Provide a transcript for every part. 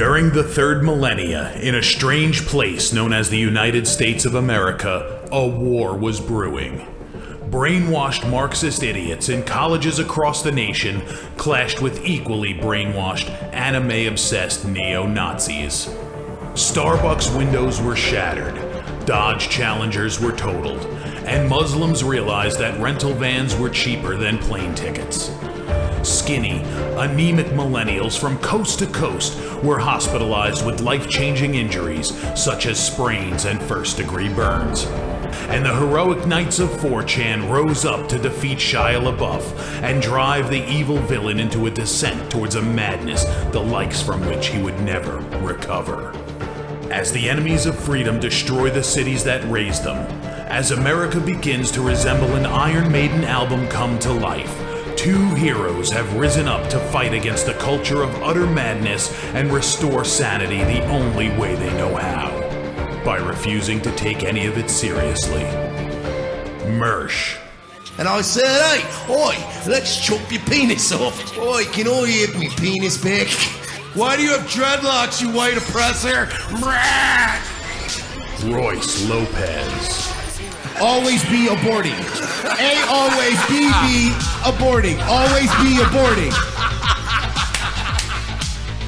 During the third millennia, in a strange place known as the United States of America, a war was brewing. Brainwashed Marxist idiots in colleges across the nation clashed with equally brainwashed, anime-obsessed neo-Nazis. Starbucks windows were shattered, Dodge Challengers were totaled, and Muslims realized that rental vans were cheaper than plane tickets. Skinny, anemic millennials from coast to coast were hospitalized with life-changing injuries such as sprains and first-degree burns. And the heroic knights of 4chan rose up to defeat Shia LaBeouf and drive the evil villain into a descent towards a madness the likes from which he would never recover. As the enemies of freedom destroy the cities that raised them, as America begins to resemble an Iron Maiden album come to life, two heroes have risen up to fight against the culture of utter madness and restore sanity the only way they know how, by refusing to take any of it seriously. Mersh. And I said, hey, oi, let's chop your penis off. Oi, can I have me penis back? Why do you have dreadlocks, you white oppressor? Royce Lopez. Always be aborting. A always be aborting. Always be aborting.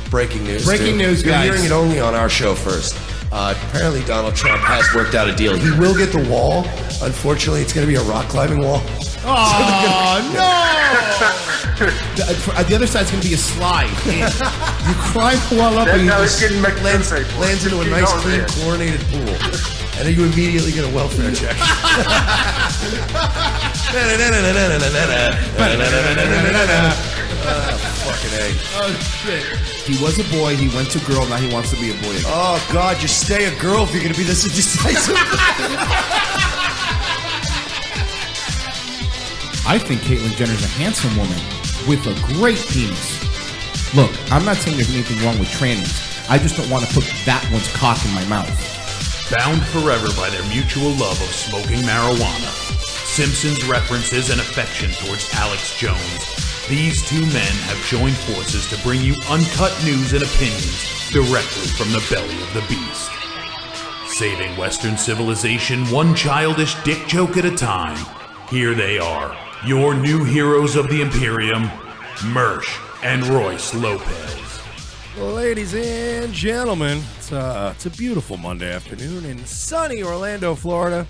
Breaking news. Breaking news, guys. You're hearing it only on our show first. Apparently Donald Trump has worked out a deal. He will get the wall. Unfortunately, it's going to be a rock climbing wall. Oh, no! The other side's going to be a slide. You climb the wall up and you just lands into a nice, clean, chlorinated pool. And then you immediately get a welfare check. Fucking A. Oh, shit. He was a boy, he went to girl, now he wants to be a boy again. Oh, God, just stay a girl if you're going to be this indecisive. I think Caitlyn Jenner's a handsome woman with a great penis. Look, I'm not saying there's anything wrong with trannies. I just don't want to put that one's cock in my mouth. Bound forever by their mutual love of smoking marijuana, Simpsons references and affection towards Alex Jones, these two men have joined forces to bring you uncut news and opinions directly from the belly of the beast. Saving Western civilization one childish dick joke at a time, here they are, your new heroes of the Imperium, Mersh and Royce Lopez. Ladies and gentlemen, it's a beautiful Monday afternoon in sunny Orlando, Florida.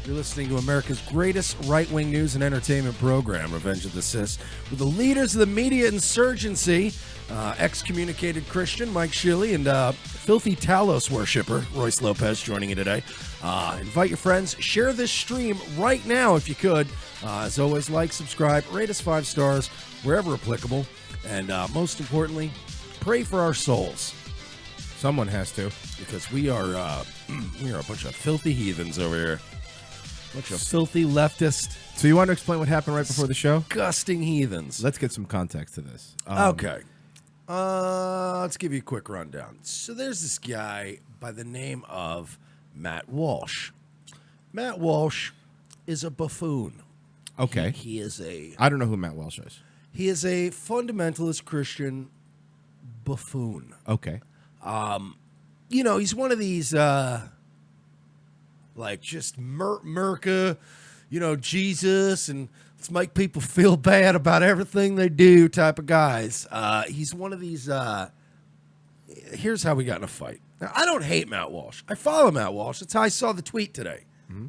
You're listening to America's greatest right-wing news and entertainment program, Revenge of the Sis, with the leaders of the media insurgency, excommunicated Christian Mike Shilley and filthy Talos worshiper Royce Lopez joining you today. Invite your friends, share this stream right now if you could. As always, like, subscribe, rate us 5 stars wherever applicable, and most importantly, pray for our souls. Someone has to. Because we are a bunch of filthy heathens over here. Bunch of filthy leftist. So you want to explain what happened right before the show? Disgusting heathens. Let's get some context to this. Okay. Let's give you a quick rundown. So there's this guy by the name of Matt Walsh. Matt Walsh is a buffoon. Okay. He is I don't know who Matt Walsh is. He is a fundamentalist Christian buffoon. Okay. You know, he's one of these, like, just Merca, you know, Jesus, and let's make people feel bad about everything they do type of guys. He's one of these, here's how we got in a fight. Now, I don't hate Matt Walsh. I follow Matt Walsh. That's how I saw the tweet today. Mm-hmm.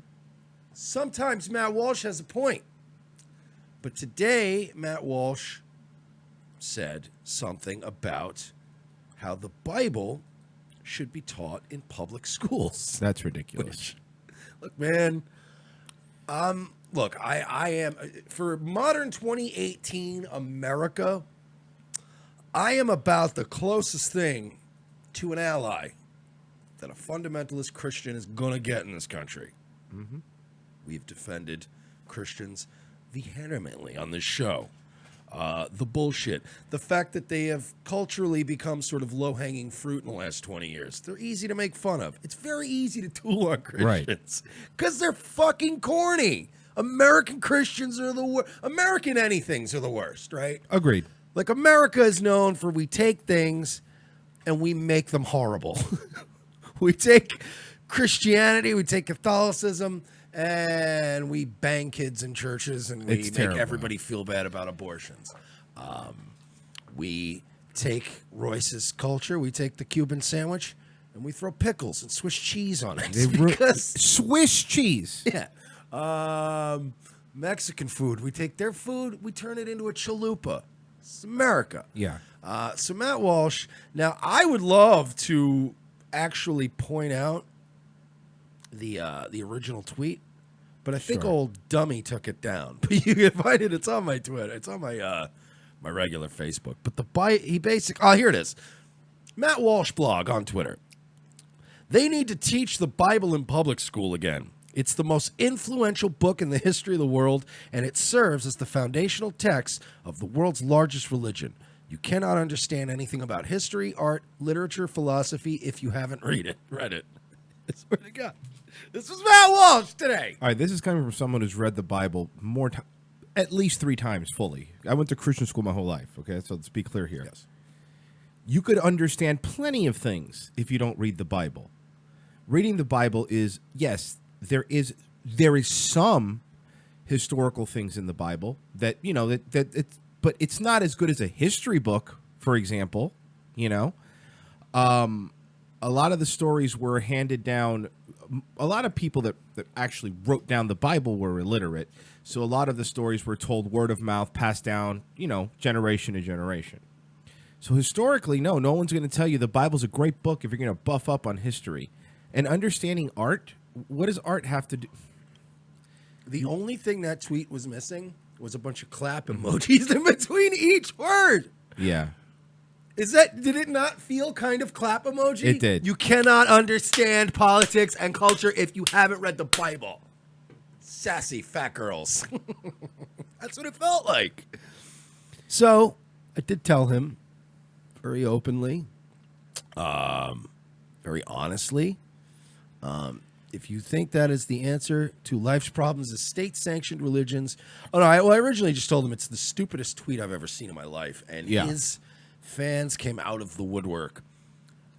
Sometimes Matt Walsh has a point. But today, Matt Walsh said something about how the Bible should be taught in public schools. That's ridiculous. Look, man, I am, for modern 2018 America, I am about the closest thing to an ally that a fundamentalist Christian is going to get in this country. Mm-hmm. We've defended Christians vehemently on this show. The bullshit. The fact that they have culturally become sort of low-hanging fruit in the last 20 years. They're easy to make fun of. It's very easy to tool on Christians. Because they're fucking corny. American Christians are the worst. American anythings are the worst, right? Agreed. Like, America is known for we take things and we make them horrible. We take Christianity, we take Catholicism, and we bang kids in churches, and we It's make terrible. everybody feel bad about abortions. We take Royce's culture, we take the Cuban sandwich, and we throw pickles and Swiss cheese on it. Because Swiss cheese. yeah. Mexican food, we take their food, we turn it into a chalupa. It's America. Yeah. So Matt Walsh, now I would love to actually point out the original tweet, but I think Sure. old dummy took it down. But you can find it. It's on my Twitter. It's on my my regular Facebook. But here it is. Matt Walsh blog on Twitter. They need to teach the Bible in public school again. It's the most influential book in the history of the world, and it serves as the foundational text of the world's largest religion. You cannot understand anything about history, art, literature, philosophy if you haven't read it. I swear to God. This was Matt Walsh today. All right, this is coming from someone who's read the Bible at least 3 times fully. I went to Christian school my whole life, okay? So let's be clear here. Yes. You could understand plenty of things if you don't read the Bible. Reading the Bible is, yes, there is some historical things in the Bible that, you know, that it's, but it's not as good as a history book, for example, you know. A lot of the stories were handed down. A lot of people that actually wrote down the Bible were illiterate. So a lot of the stories were told word of mouth, passed down, you know, generation to generation. So historically, no one's going to tell you the Bible's a great book if you're going to buff up on history. And understanding art, what does art have to do? The only thing that tweet was missing was a bunch of clap emojis in between each word. Yeah. Did it not feel kind of clap emoji? It did. You cannot understand politics and culture if you haven't read the Bible. Sassy fat girls. That's what it felt like. So I did tell him very openly, very honestly, if you think that is the answer to life's problems is state-sanctioned religions. Oh, no, I originally just told him it's the stupidest tweet I've ever seen in my life. And Yeah. his fans came out of the woodwork.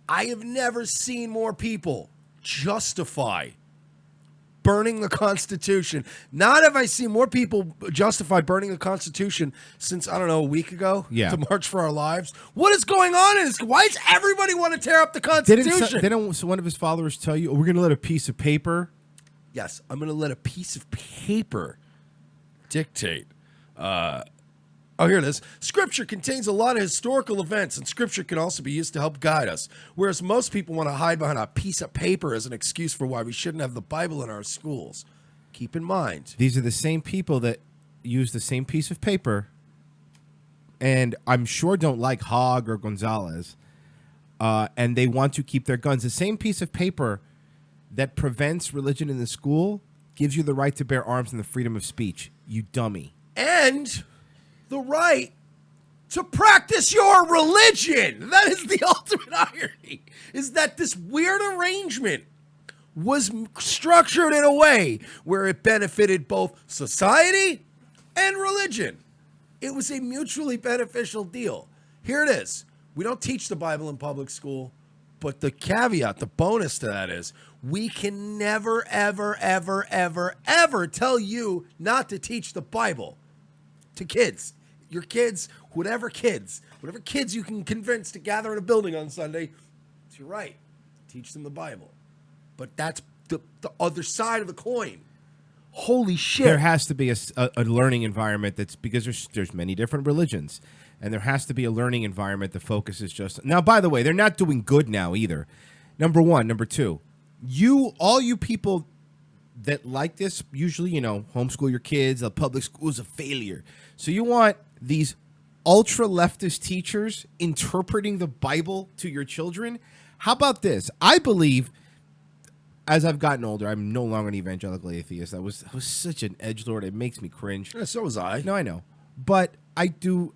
I have never seen more people justify burning the Constitution. Not have I seen more people justify burning the Constitution since, I don't know, a week ago? Yeah. To March for Our Lives. What is going on in this? Why does everybody want to tear up the Constitution? Didn't one of his followers tell you, we're going to let a piece of paper? Yes, I'm going to let a piece of paper dictate. Here it is. Scripture contains a lot of historical events, and Scripture can also be used to help guide us. Whereas most people want to hide behind a piece of paper as an excuse for why we shouldn't have the Bible in our schools. Keep in mind. These are the same people that use the same piece of paper, and I'm sure don't like Hogg or Gonzalez, and they want to keep their guns. The same piece of paper that prevents religion in the school gives you the right to bear arms and the freedom of speech, you dummy. And the right to practice your religion. That is the ultimate irony, is that this weird arrangement was structured in a way where it benefited both society and religion. It was a mutually beneficial deal. Here it is. We don't teach the Bible in public school, but the caveat, the bonus to that is we can never, ever, ever, ever, ever tell you not to teach the Bible to kids. Your kids, whatever kids you can convince to gather in a building on Sunday, it's your right. Teach them the Bible. But that's the other side of the coin. Holy shit. There has to be a learning environment that's, because there's many different religions, and there has to be a learning environment that focuses just. Now, by the way, they're not doing good now either. Number one. Number two, all you people that like this, usually, you know, homeschool your kids, the public school is a failure. So you want these ultra-leftist teachers interpreting the Bible to your children? How about this? I believe, as I've gotten older, I'm no longer an evangelical atheist. I was such an edgelord. It makes me cringe. Yeah, so was I. No, I know. But I do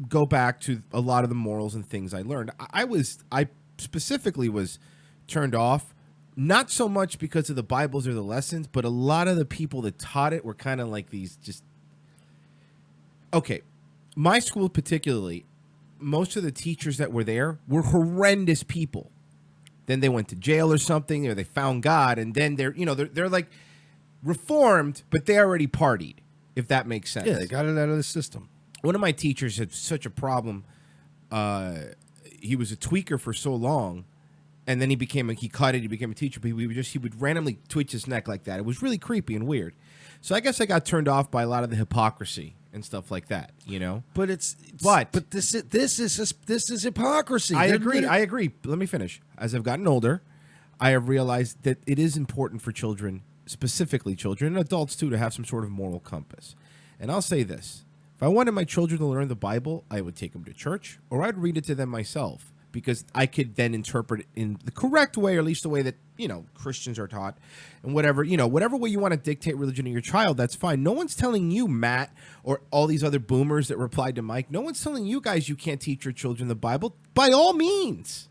go back to a lot of the morals and things I learned. I specifically was turned off, not so much because of the Bibles or the lessons, but a lot of the people that taught it were kind of like these just... Okay, my school particularly, most of the teachers that were there were horrendous people. Then they went to jail or something, or they found God, and then they're like reformed, but they already partied, if that makes sense. Yeah, they got it out of the system. One of my teachers had such a problem. He was a tweaker for so long, and then he became he became a teacher, but he would randomly twitch his neck like that. It was really creepy and weird. So I guess I got turned off by a lot of the hypocrisy and stuff like that, But this is hypocrisy. I agree. Let me finish. As I've gotten older, I have realized that it is important for children, specifically children and adults too, to have some sort of moral compass. And I'll say this. If I wanted my children to learn the Bible, I would take them to church, or I'd read it to them myself, because I could then interpret it in the correct way, or at least the way that, Christians are taught, and whatever way you want to dictate religion to your child, that's fine. No one's telling you, Matt, or all these other boomers that replied to Mike, no one's telling you guys you can't teach your children the Bible. By all means,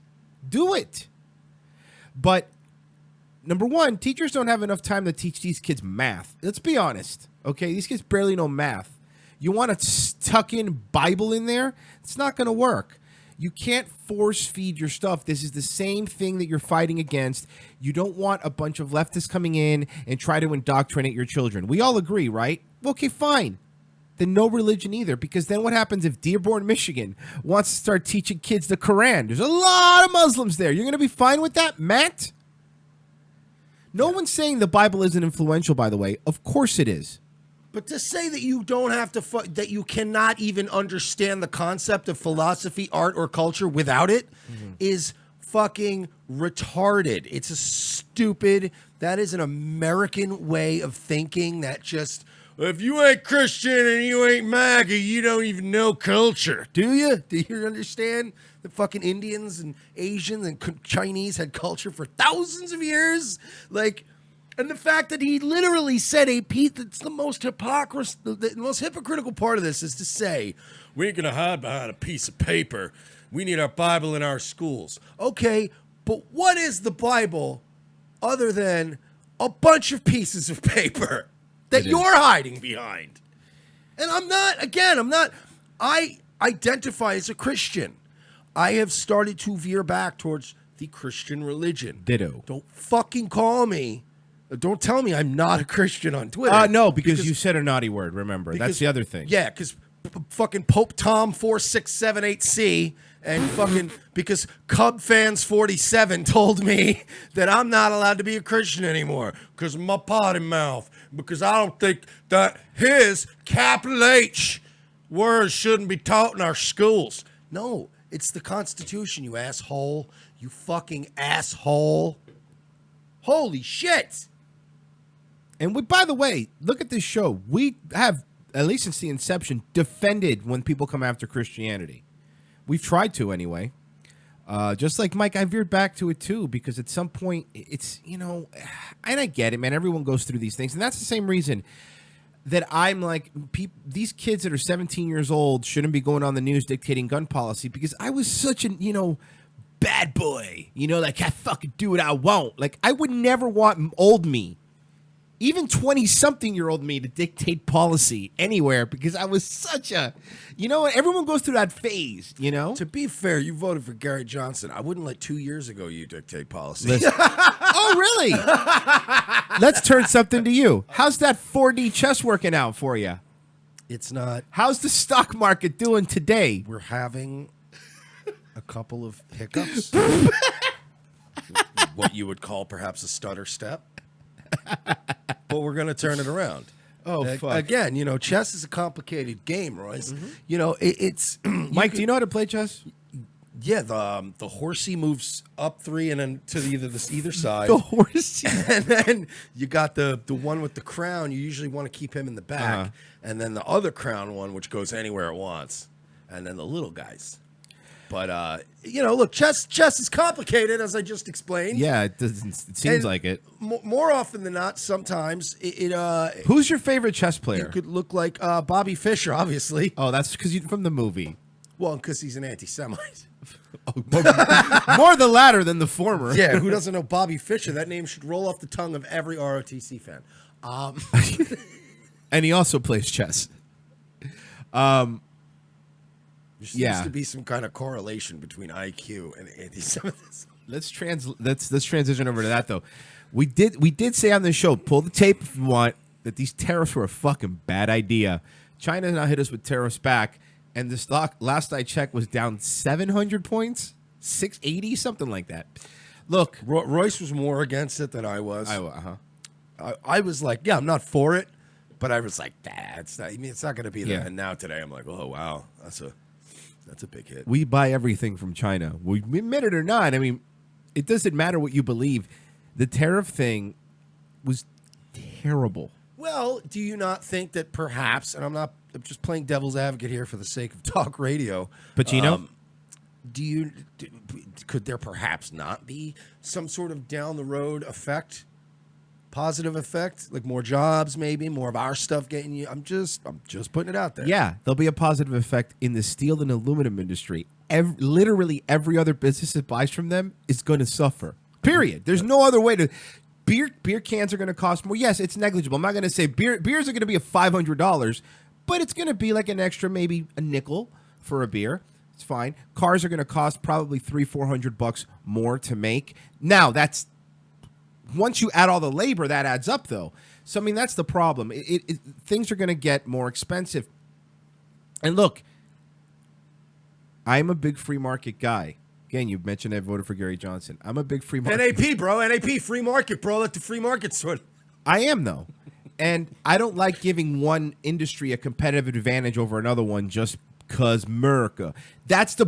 do it. But number one, teachers don't have enough time to teach these kids math. Let's be honest, okay? These kids barely know math. You want to tuck in Bible in there? It's not going to work. You can't force feed your stuff. This is the same thing that you're fighting against. You don't want a bunch of leftists coming in and try to indoctrinate your children. We all agree, right? Okay, fine. Then no religion either, because then what happens if Dearborn, Michigan wants to start teaching kids the Quran? There's a lot of Muslims there. You're going to be fine with that, Matt? No one's saying the Bible isn't influential, by the way. Of course it is. But to say that you don't have to, that you cannot even understand the concept of philosophy, art, or culture without it is fucking retarded. It's a stupid, that is an American way of thinking that just, if you ain't Christian and you ain't MAGA, you don't even know culture. Do you? Do you understand that fucking Indians and Asians and Chinese had culture for thousands of years? And the fact that he literally said that's the most the most hypocritical part of this is to say, we ain't going to hide behind a piece of paper. We need our Bible in our schools. Okay, but what is the Bible other than a bunch of pieces of paper that you're hiding behind? And I identify as a Christian. I have started to veer back towards the Christian religion. Ditto. Don't fucking call me. Don't tell me I'm not a Christian on Twitter. No, because you said a naughty word, remember. That's the other thing. Yeah, because fucking Pope Tom 4678C and fucking because Cub Fans 47 told me that I'm not allowed to be a Christian anymore because of my potty mouth. Because I don't think that his capital H words shouldn't be taught in our schools. No, it's the Constitution, you asshole. You fucking asshole. Holy shit. And by the way, look at this show. We have, at least since the inception, defended when people come after Christianity. We've tried to anyway. Just like Mike, I veered back to it too, because at some point, it's, and I get it, man. Everyone goes through these things. And that's the same reason that I'm like, these kids that are 17 years old shouldn't be going on the news dictating gun policy, because I was such an, bad boy. Like, I fucking do what I want. Like, I would never want old me, even 20-something-year-old me, to dictate policy anywhere, because I was such a, everyone goes through that phase, To be fair, you voted for Garret Johnson. I wouldn't let 2 years ago you dictate policy. Oh, really? Let's turn something to you. How's that 4D chess working out for you? It's not. How's the stock market doing today? We're having a couple of hiccups. What you would call perhaps a stutter step. But we're going to turn it around. Oh, fuck. Again, chess is a complicated game, Royce. Mm-hmm. It's... Mike, do you know how to play chess? Yeah, the horsey moves up 3 and then to either side. The horsey. And then you got the one with the crown. You usually want to keep him in the back. Uh-huh. And then the other crown one, which goes anywhere it wants. And then the little guys. But, look, chess is complicated, as I just explained. Yeah, it seems like it. More often than not, sometimes it Who's your favorite chess player? It could look like Bobby Fischer, obviously. Oh, that's because you're from the movie. Well, because he's an anti-Semite. More the latter than the former. Yeah, who doesn't know Bobby Fischer? That name should roll off the tongue of every ROTC fan. And he also plays chess. There seems Yeah. to be some kind of correlation between IQ and anti-Semitism. Let's transition over to that though. We did say on the show, pull the tape if you want, that these tariffs were a fucking bad idea. China now hit us with tariffs back, and the stock last I checked was down 700 points, 680, something like that. Look, Royce was more against it than I was. uh-huh. I was like, yeah, I'm not for it, but I was like, it's not. I mean, it's not going to be Yeah. that. And now today, I'm like, oh wow, that's a big hit. We buy everything from China. We admit it or not. I mean, it doesn't matter what you believe. The tariff thing was terrible. Well, do you not think that perhaps, and I'm just playing devil's advocate here for the sake of talk radio. Pacino? Could there perhaps not be some sort of down the road effect, positive effect, like more jobs, maybe more of our stuff getting you? I'm just putting it out there. Yeah, there'll be a positive effect in the steel and aluminum industry. Literally every other business that buys from them is going to suffer. Period. There's no other way to. Beer cans are going to cost more. Yes, it's negligible. I'm not going to say beers are going to be $500, but it's going to be like an extra, maybe a nickel for a beer. It's fine. Cars are going to cost probably $300-400 more to make. Now that's once you add all the labor, that adds up though. So I mean that's the problem. Things are going to get more expensive. And look, I'm a big free market guy. Again, you mentioned I voted for Gary Johnson. I'm a big free market. NAP, bro. NAP, free market, bro. Let the free market sort of. I am, though. And I don't like giving one industry a competitive advantage over another one just because America. That's the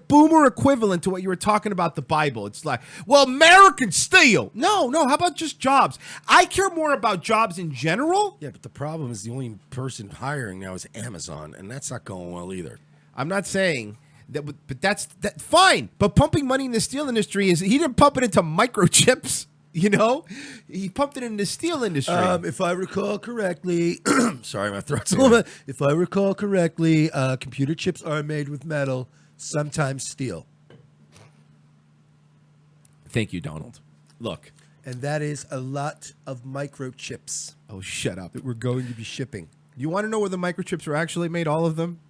boomer equivalent to what you were talking about the Bible. It's like, well, American steel. No. How about just jobs? I care more about jobs in general. Yeah, but the problem is the only person hiring now is Amazon, and that's not going well either. I'm not saying that, but that's fine. But pumping money in the steel industry he didn't pump it into microchips. You know, he pumped it in the steel industry. If I recall correctly, sorry, my throat's a little bit. If I recall correctly, computer chips are made with metal, sometimes steel. Thank you, Donald. Look. And that is a lot of microchips Oh, shut up. that we're going to be shipping. You want to know where the microchips are actually made, all of them?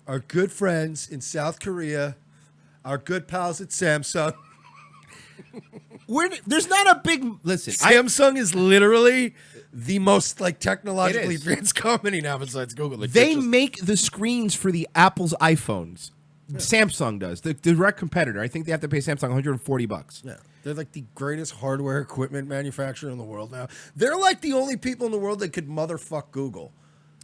Our good friends in South Korea, our good pals at Samsung. There's not a big... Listen, Samsung is literally the most technologically It is. advanced company now besides Google. they make the screens for the Apple's iPhones. Yeah. Samsung does. The direct competitor. I think they have to pay Samsung $140. Yeah. They're like the greatest hardware equipment manufacturer in the world now. They're like the only people in the world that could motherfuck Google.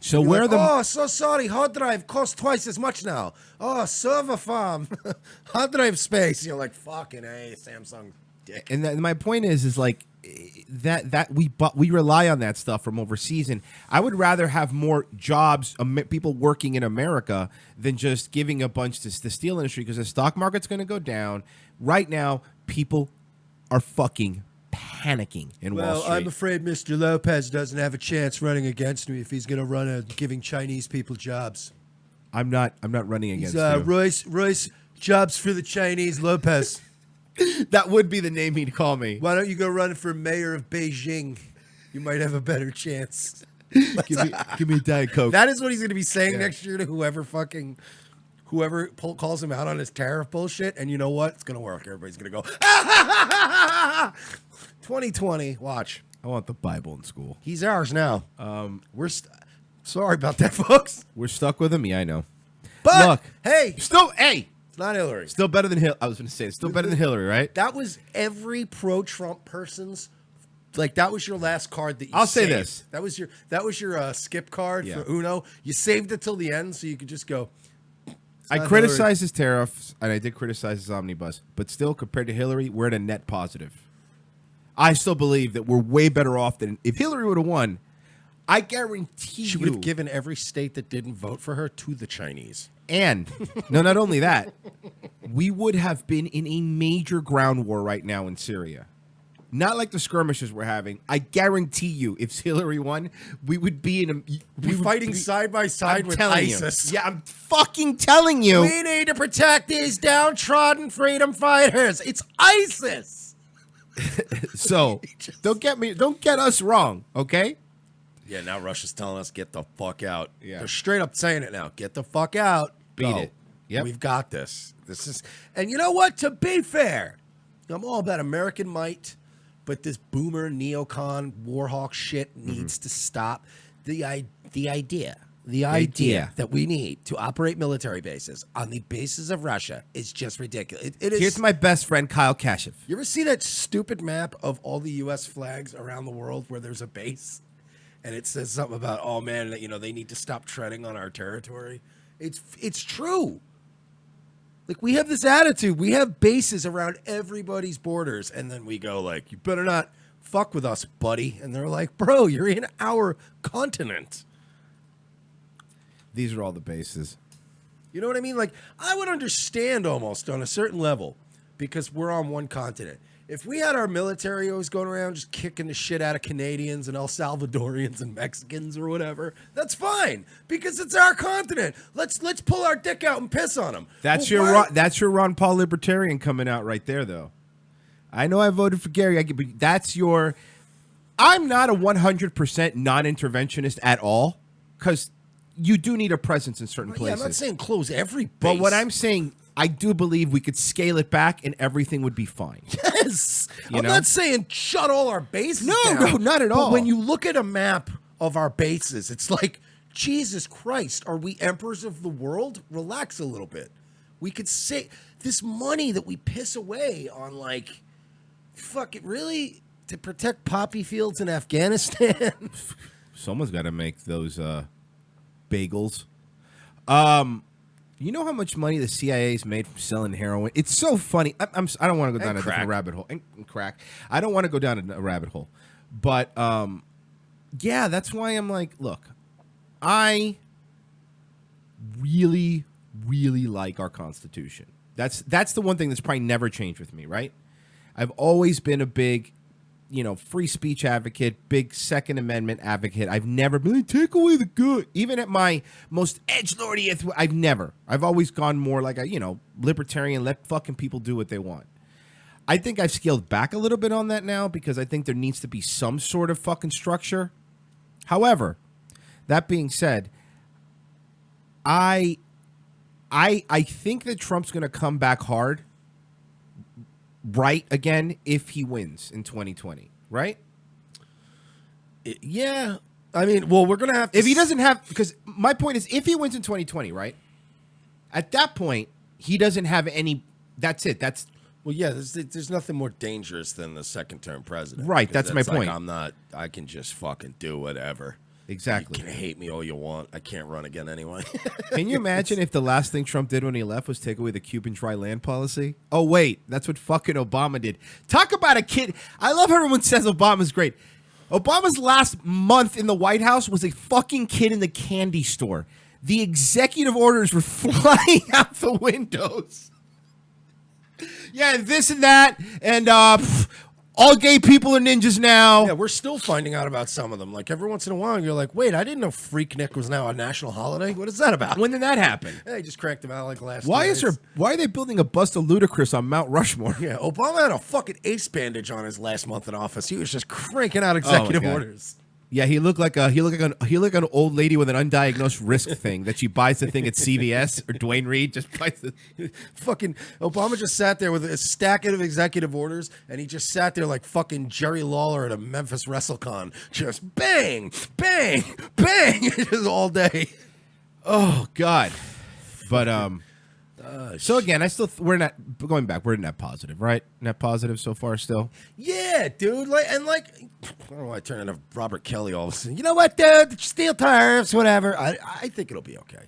So where the... Oh, so sorry. Hard drive costs twice as much now. Oh, server farm. Hard drive space. You're like, fucking A, Samsung dick. And my point is like that we rely on that stuff from overseas, and I would rather have more jobs, people working in America, than just giving a bunch to the steel industry, because the stock market's going to go down. Right now, people are fucking panicking in Wall Street. I'm afraid Mr. Lopez doesn't have a chance running against me if he's going to run giving Chinese people jobs. I'm not running against you. Royce, jobs for the Chinese, Lopez. That would be the name he'd call me. Why don't you go run for mayor of Beijing? You might have a better chance. Give me a Diet Coke. That is what he's going to be saying next year to whoever calls him out on his tariff bullshit. And you know what? It's going to work. Everybody's going to go, 2020. Watch. I want the Bible in school. He's ours now. Sorry about that, folks. We're stuck with him. Yeah, I know. But look, hey, it's not Hillary. Still better than Hillary. I was going to say it's still better than Hillary, right? That was every pro-Trump person's. That was your last card that you I'll saved. say this. That was your skip card Yeah. for Uno. You saved it till the end so you could just go. I criticized his tariffs, and I did criticize his omnibus, but still, compared to Hillary, we're at a net positive. I still believe that we're way better off than if Hillary would have won. I guarantee She would have given every state that didn't vote for her to the Chinese. And no, not only that, we would have been in a major ground war right now in Syria. Not like the skirmishes we're having. I guarantee you, if Hillary won, we would be fighting side by side with ISIS. Yeah, I'm fucking telling you. We need to protect these downtrodden freedom fighters. It's ISIS. So don't get us wrong, okay? Yeah, now Russia's telling us, get the fuck out. Yeah. They're straight up saying it now. Get the fuck out. Beat Go. it. Yep. We've got this. And you know what? To be fair, I'm all about American might, but this boomer neocon warhawk shit needs to stop. The idea that we need to operate military bases on the bases of Russia is just ridiculous. It is. Here's my best friend, Kyle Kashev. You ever see that stupid map of all the U.S. flags around the world where there's a base, and it says something about, oh man, that they need to stop treading on our territory? It's true. Like, we have this attitude. We have bases around everybody's borders, and then we go like, you better not fuck with us, buddy. And they're like, bro, you're in our continent. These are all the bases. You know what I mean? Like, I would understand almost on a certain level, because we're on one continent. If we had our military always going around just kicking the shit out of Canadians and El Salvadorians and Mexicans or whatever, that's fine, because it's our continent. Let's pull our dick out and piss on them. That's your Ron Paul libertarian coming out right there, though. I know I voted for Gary, but that's your. I'm not a 100% non-interventionist at all, because you do need a presence in certain places. Yeah, I'm not saying close every base. But what I'm saying, I do believe we could scale it back and everything would be fine. Yes. I'm not saying shut all our bases down. No, not at all. But when you look at a map of our bases, it's like, Jesus Christ, are we emperors of the world? Relax a little bit. We could say this money that we piss away on, like, fuck it, really? To protect poppy fields in Afghanistan? Someone's got to make those bagels. You know how much money the CIA's made from selling heroin? It's so funny. I don't want to go down a different rabbit hole. And crack. I don't want to go down a rabbit hole. But, yeah, that's why I'm like, look, I really, really like our Constitution. That's the one thing that's probably never changed with me, right? I've always been a big, free speech advocate, big Second Amendment advocate. I've never been like, take away the good. Even at my most edgelordy, I've always gone more like a, libertarian, let fucking people do what they want. I think I've scaled back a little bit on that now because I think there needs to be some sort of fucking structure. However, that being said, I think that Trump's going to come back hard right again if he wins in 2020, right? Yeah. I mean, well, we're going to have to... If he doesn't have... Because my point is, if he wins in 2020, right? At that point, he doesn't have any... That's it. That's... Well, yeah, there's nothing more dangerous than the second-term president. Right, that's my point. I can just fucking do whatever. Exactly. You can hate me all you want. I can't run again anyway. Can you imagine if the last thing Trump did when he left was take away the Cuban dry land policy? Oh, wait. That's what fucking Obama did. Talk about a kid. I love how everyone says Obama's great. Obama's last month in the White House was a fucking kid in the candy store. The executive orders were flying out the windows. Yeah, and this and that. And all gay people are ninjas now. Yeah, we're still finding out about some of them. Like, every once in a while, you're like, wait, I didn't know Freaknik was now a national holiday. What is that about? When did that happen? They just cracked him out like last Why night. are they building a bust of Ludacris on Mount Rushmore? Yeah, Obama had a fucking ace bandage on his last month in office. He was just cranking out executive orders. Yeah, he looked like an old lady with an undiagnosed risk thing that she buys the thing at CVS or Dwayne Reed just buys the fucking Obama just sat there with a stack of executive orders, and he just sat there like fucking Jerry Lawler at a Memphis WrestleCon, just bang, bang, bang, just all day. Oh God, but so again, we're not going back. We're net positive, right? Net positive so far still. Yeah, dude. I don't know why I turn into Robert Kelly all of a sudden. You know what, dude? Steel tariffs, whatever. I think it'll be okay.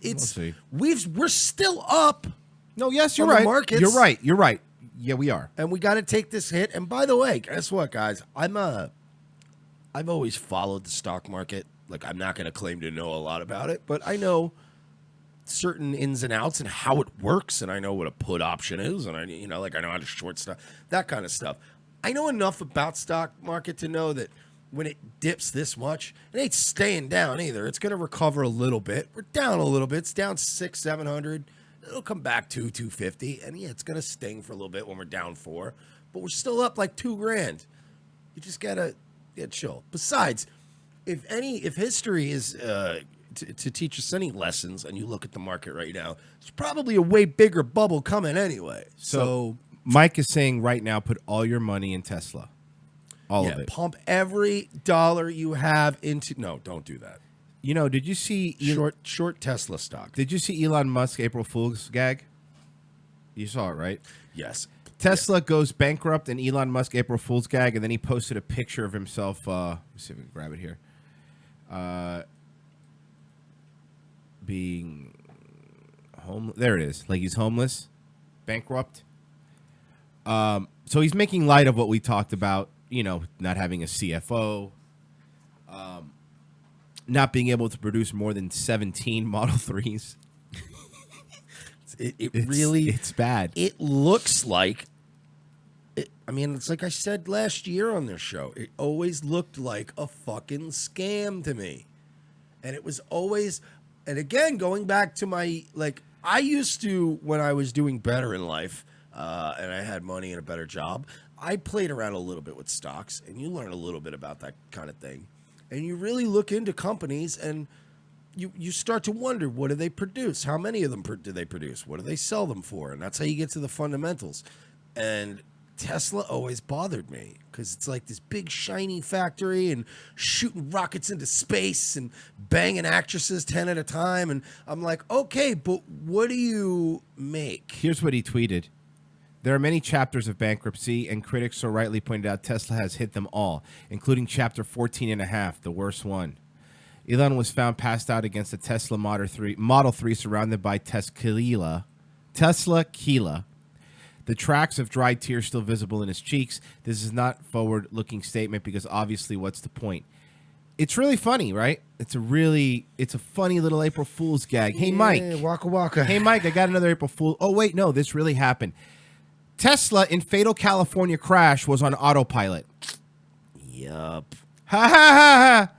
We'll see. We're still up. No, yes, you're right. Markets. You're right. Yeah, we are. And we got to take this hit. And by the way, guess what, guys? I've always followed the stock market. Like, I'm not going to claim to know a lot about it, but I know certain ins and outs and how it works, and I know what a put option is, and I know how to short stuff, that kind of stuff. I know enough about stock market to know that when it dips this much, it ain't staying down either. It's going to recover a little bit. We're down a little bit. It's down 600-700. It'll come back to 250, and yeah, it's going to sting for a little bit when we're down 4, but we're still up like $2,000. You just gotta chill. Besides, if history is to teach us any lessons, and you look at the market right now, there's probably a way bigger bubble coming anyway. So Mike is saying right now, put all your money in Tesla. All of it. Pump every dollar you have into. No, don't do that. You know, did you see short Tesla stock? Did you see Elon Musk April Fool's gag? You saw it, right? Yes. Tesla goes bankrupt and Elon Musk April Fool's gag, and then he posted a picture of himself. Let's see if we can grab it here. Being homeless. There it is. Like he's homeless, bankrupt. So he's making light of what we talked about. You know, not having a CFO. Not being able to produce more than 17 Model 3s. It's bad. It looks like, I mean, it's like I said last year on this show. It always looked like a fucking scam to me. And it was always, and again, going back to my, like, I used to, when I was doing better in life, and I had money and a better job, I played around a little bit with stocks, and you learn a little bit about that kind of thing. And you really look into companies, and you start to wonder, what do they produce? How many of them do they produce? What do they sell them for? And that's how you get to the fundamentals. And Tesla always bothered me because it's like this big shiny factory and shooting rockets into space and banging actresses 10 at a time. And I'm like, okay, but what do you make? Here's what he tweeted. There are many chapters of bankruptcy, and critics so rightly pointed out Tesla has hit them all, including chapter 14 and a half, the worst one. Elon was found passed out against a Tesla Model 3 surrounded by Tesla Kila. The tracks of dried tears still visible in his cheeks. This is not forward-looking statement because obviously what's the point? It's really funny, right? It's a funny little April Fool's gag. Hey, Mike. Waka waka. Hey, Mike, I got another April Fool. Oh, wait, no, this really happened. Tesla in fatal California crash was on autopilot. Yup. Ha ha ha.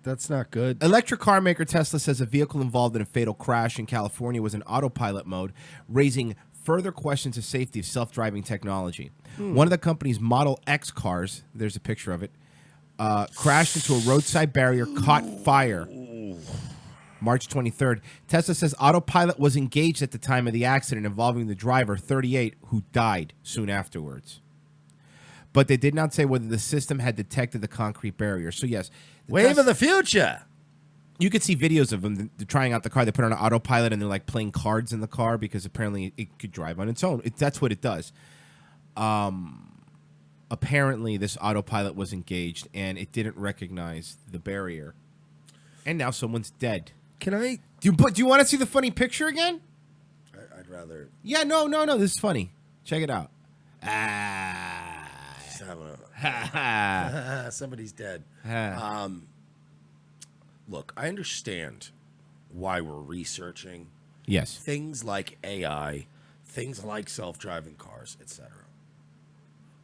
That's not good. Electric car maker Tesla says a vehicle involved in a fatal crash in California was in autopilot mode, raising further questions of safety of self-driving technology. One of the company's Model X cars, there's a picture of it, crashed into a roadside barrier, caught fire. March 23rd. Tesla says autopilot was engaged at the time of the accident involving the driver, 38, who died soon afterwards. But they did not say whether the system had detected the concrete barrier. So, yes. Wave of the future. You could see videos of them trying out the car. They put it on autopilot and they're like playing cards in the car because apparently it could drive on its own. That's what it does. Apparently, this autopilot was engaged and it didn't recognize the barrier. And now someone's dead. Can I? Do you want to see the funny picture again? I'd rather. Yeah, no. This is funny. Check it out. Somebody's dead. Look, I understand why we're researching. Yes. Things like AI, things like self-driving cars, etc.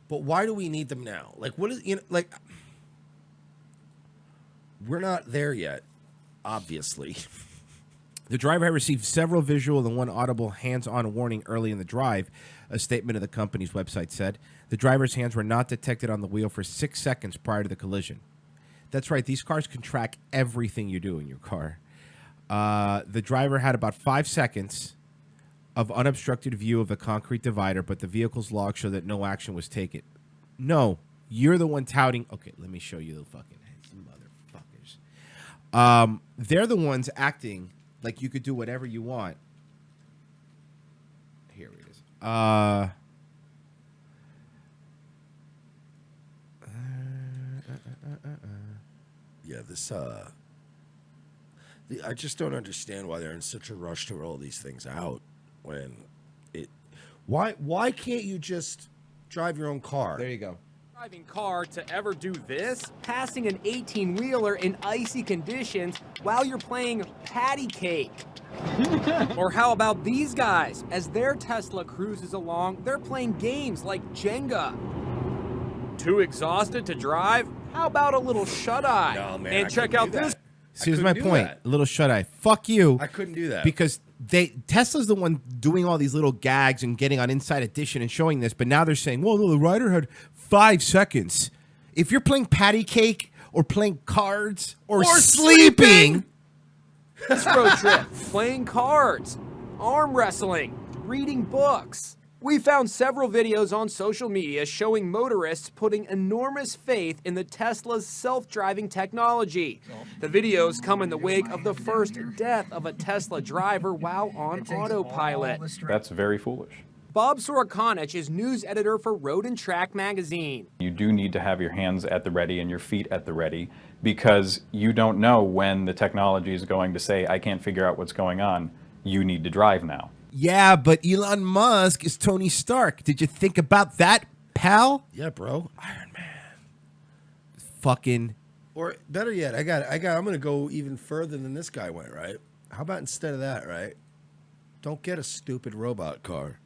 But why do we need them now? Like, what is we're not there yet. Obviously. The driver had received several visual and one audible hands-on warning early in the drive, a statement of the company's website said. The driver's hands were not detected on the wheel for 6 seconds prior to the collision. That's right. These cars can track everything you do in your car. The driver had about 5 seconds of unobstructed view of the concrete divider, but the vehicle's log showed that no action was taken. No, you're the one touting. Okay, let me show you the fucking motherfuckers. They're the ones acting like you could do whatever you want. Here it is. Yeah, this I just don't understand why they're in such a rush to roll these things out when it why can't you just drive your own car? There you go. Driving car to ever do this? Passing an 18-wheeler in icy conditions while you're playing patty cake. Or how about these guys? As their Tesla cruises along, they're playing games like Jenga. Too exhausted to drive? How about a little shut-eye? No, man, and check out this. See, here's my point. A little shut-eye. Fuck you. I couldn't do that. Because Tesla's the one doing all these little gags and getting on Inside Edition and showing this, but now they're saying, well, no, the rider had 5 seconds. If you're playing patty cake or playing cards or sleeping. This road trip, playing cards, arm wrestling, reading books. We found several videos on social media showing motorists putting enormous faith in the Tesla's self-driving technology. The videos come in the wake of the first death of a Tesla driver while on autopilot. That's very foolish. Bob Sorokonich is news editor for Road and Track magazine. You do need to have your hands at the ready and your feet at the ready, because you don't know when the technology is going to say, I can't figure out what's going on. You need to drive now. Yeah, but Elon Musk is Tony Stark. Did you think about that, pal? Yeah, bro. Iron Man. Fucking. Or better yet, I'm going to go even further than this guy went, right? How about instead of that, right? Don't get a stupid robot car.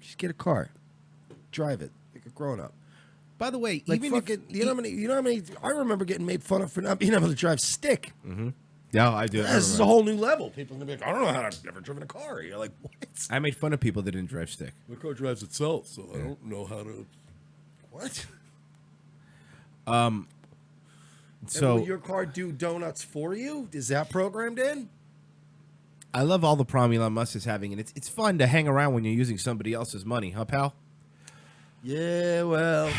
Just get a car. Drive it like a grown-up. By the way, Like even fucking, you know how many, I remember getting made fun of for not being able to drive stick. Mm-hmm. Yeah, I do. This is a whole new level. People are going to be like, I don't know how I've never driven a car. You're like, what? I made fun of people that didn't drive stick. My car drives itself, so I don't know how to. What? So will your car do donuts for you? Is that programmed in? I love all the prom Elon Musk is having, and it's fun to hang around when you're using somebody else's money, huh, pal? Yeah, well,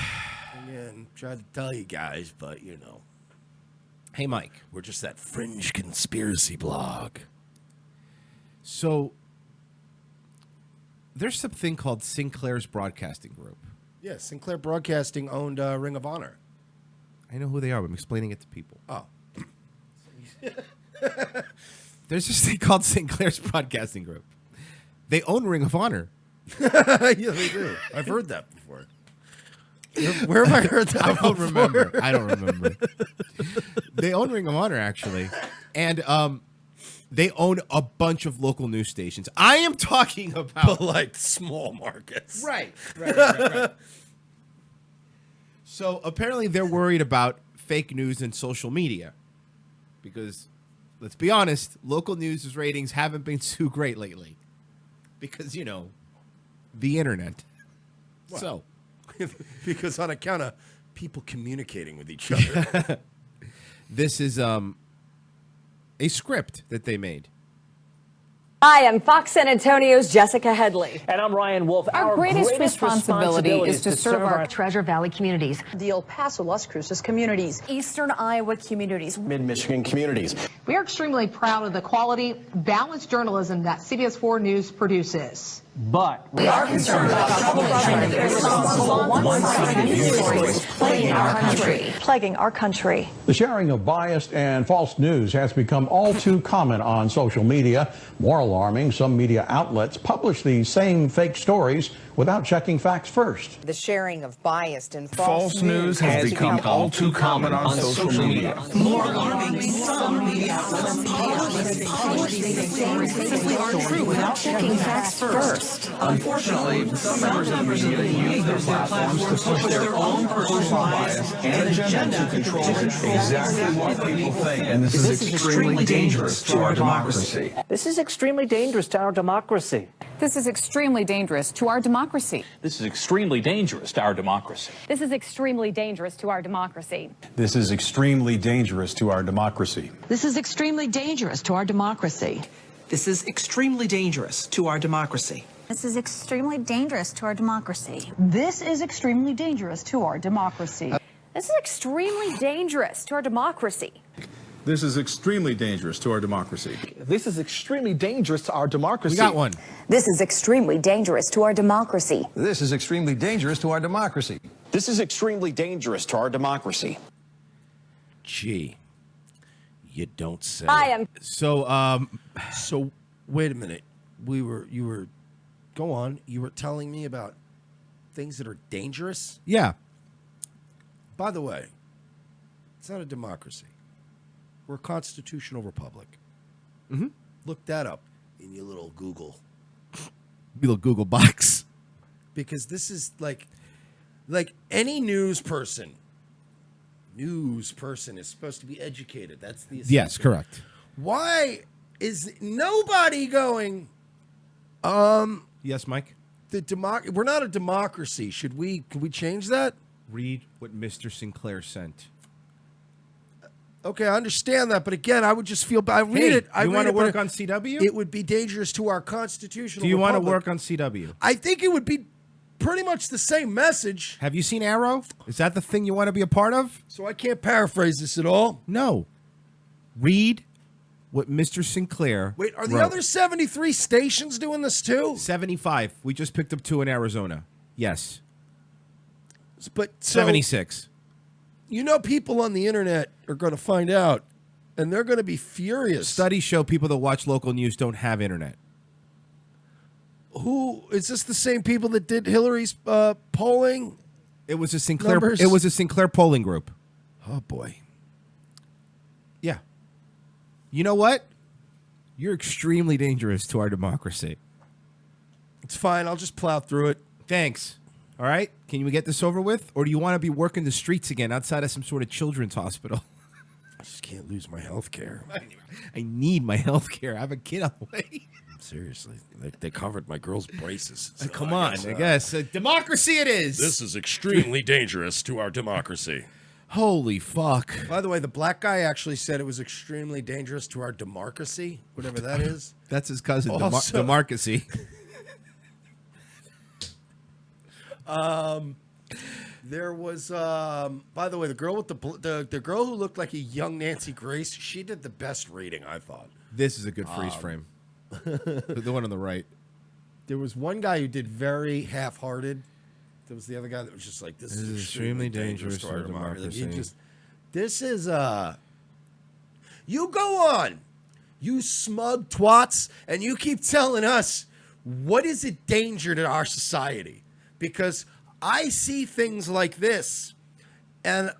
again, tried to tell you guys, but you know. Hey, Mike. We're just that fringe conspiracy blog. So there's something called Sinclair's Broadcasting Group. Yeah, Sinclair Broadcasting owned Ring of Honor. I know who they are, but I'm explaining it to people. Oh. There's this thing called Sinclair's Broadcasting Group. They own Ring of Honor. Yeah, they do. I've heard that before. Where have I heard that? I don't remember. I don't remember. They own Ring of Honor, actually. And they own a bunch of local news stations. I am talking about... like small markets. Right. So apparently they're worried about fake news and social media. Because, let's be honest, local news ratings haven't been too great lately. Because, you know, the internet. What? So... because on account of people communicating with each other. This is a script that they made. Hi, I'm Fox San Antonio's Jessica Headley. And I'm Ryan Wolf. Our greatest responsibility is to serve our Treasure Valley communities, the El Paso, Las Cruces communities, Eastern Iowa communities, Mid-Michigan communities. We are extremely proud of the quality, balanced journalism that CBS 4 News produces. But we are concerned about public irresponsible, one-sided news stories plaguing our country. The sharing of biased and false news has become all too common on social media. More alarming, some media outlets publish these same fake stories without checking facts first. The sharing of biased and false news has become all too common on social media. More alarming, some media outlets publish these stories without checking facts first. Unfortunately, some members of the media use their platforms to push their own personal bias and agenda to control exactly what people think. And this is extremely dangerous to our democracy. this is extremely dangerous to our democracy. This is extremely dangerous to our democracy. This is extremely dangerous to our democracy. This is extremely dangerous to our democracy. This is extremely dangerous to our democracy. This is extremely dangerous to our democracy. This is extremely dangerous to our democracy. This is extremely dangerous to our democracy. This is extremely dangerous to our democracy. This is extremely dangerous to our democracy. This is extremely dangerous to our democracy. This is extremely dangerous to our democracy. We got one. This is extremely dangerous to our democracy. This is extremely dangerous to our democracy. This is extremely dangerous to our democracy. Gee, you don't say. I am. So wait a minute. You were, go on. You were telling me about things that are dangerous? Yeah. By the way, it's not a democracy. We're a constitutional republic. Mm-hmm. Look that up in your little Google. Your little Google box. Because this is like any news person is supposed to be educated. That's the assumption. Yes, correct. Why is nobody going? Yes, Mike. We're not a democracy. Can we change that? Read what Mr. Sinclair sent. Okay, I understand that, but again, I would just feel bad. I read it. I you read want to it, but work on CW? It would be dangerous to our constitutional. Do you want to republic. work on CW? I think it would be pretty much the same message. Have you seen Arrow? Is that the thing you want to be a part of? So I can't paraphrase this at all. No. Read what Mr. Sinclair. Wait, are the wrote. other 73 stations doing this too? 75. We just picked up 2 in Arizona. Yes. But so, 76. You know, people on the internet are going to find out, and they're going to be furious. Studies show people that watch local news don't have internet. Who is this? The same people that did Hillary's polling? It was a Sinclair. Numbers? It was a Sinclair polling group. Oh boy. Yeah. You know what? You're extremely dangerous to our democracy. It's fine. I'll just plow through it. Thanks. All right. Can we get this over with, or do you want to be working the streets again outside of some sort of children's hospital? I just can't lose my health care. I need my health care. I have a kid on the way. Seriously, they covered my girl's braces. So Come on, I guess. Democracy it is. This is extremely dangerous to our democracy. Holy fuck. By the way, the black guy actually said it was extremely dangerous to our democracy, whatever that is. That's his cousin, Also- Democracy. There was, by the way, the girl with the girl who looked like a young Nancy Grace. She did the best reading, I thought. This is a good freeze frame. The one on the right. There was one guy who did very half-hearted. There was the other guy that was just like, "This is extremely dangerous to our democracy." This is you go on, you smug twats, and you keep telling us what is a danger to our society, because I see things like this, and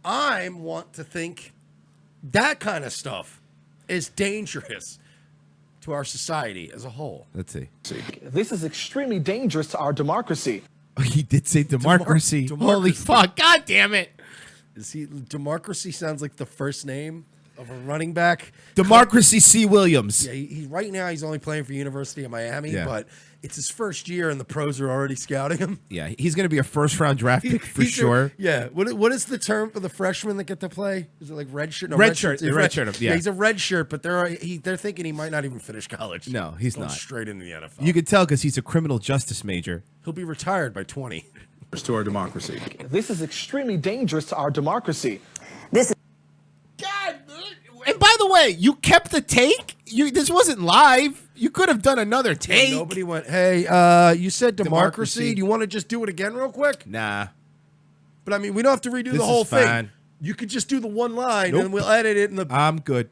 I want to think that kind of stuff is dangerous to our society as a whole. Let's see. This is extremely dangerous to our democracy. Oh, he did say democracy. Holy fuck. God damn it. Democracy sounds like the first name of a running back. Democracy C. Williams. Yeah, he right now he's only playing for University of Miami, Yeah. but it's his first year and the pros are already scouting him. Yeah, he's going to be a first-round draft pick for sure. Yeah. What is the term for the freshmen that get to play? Is it like red shirt? No, Red shirt. He's Red shirt, yeah. He's a red shirt, but they're thinking he might not even finish college. No, he's Going not. straight into the NFL. You could tell because he's a criminal justice major. He'll be retired by 20. To our democracy. This is extremely dangerous to our democracy. God. And by the way, you kept the take? This wasn't live. You could have done another take. Yeah, nobody went, hey, you said democracy. Do you want to just do it again real quick? Nah. But I mean, we don't have to redo This the whole is fine. thing. You could just do the one line Nope. and we'll edit it in the. I'm good.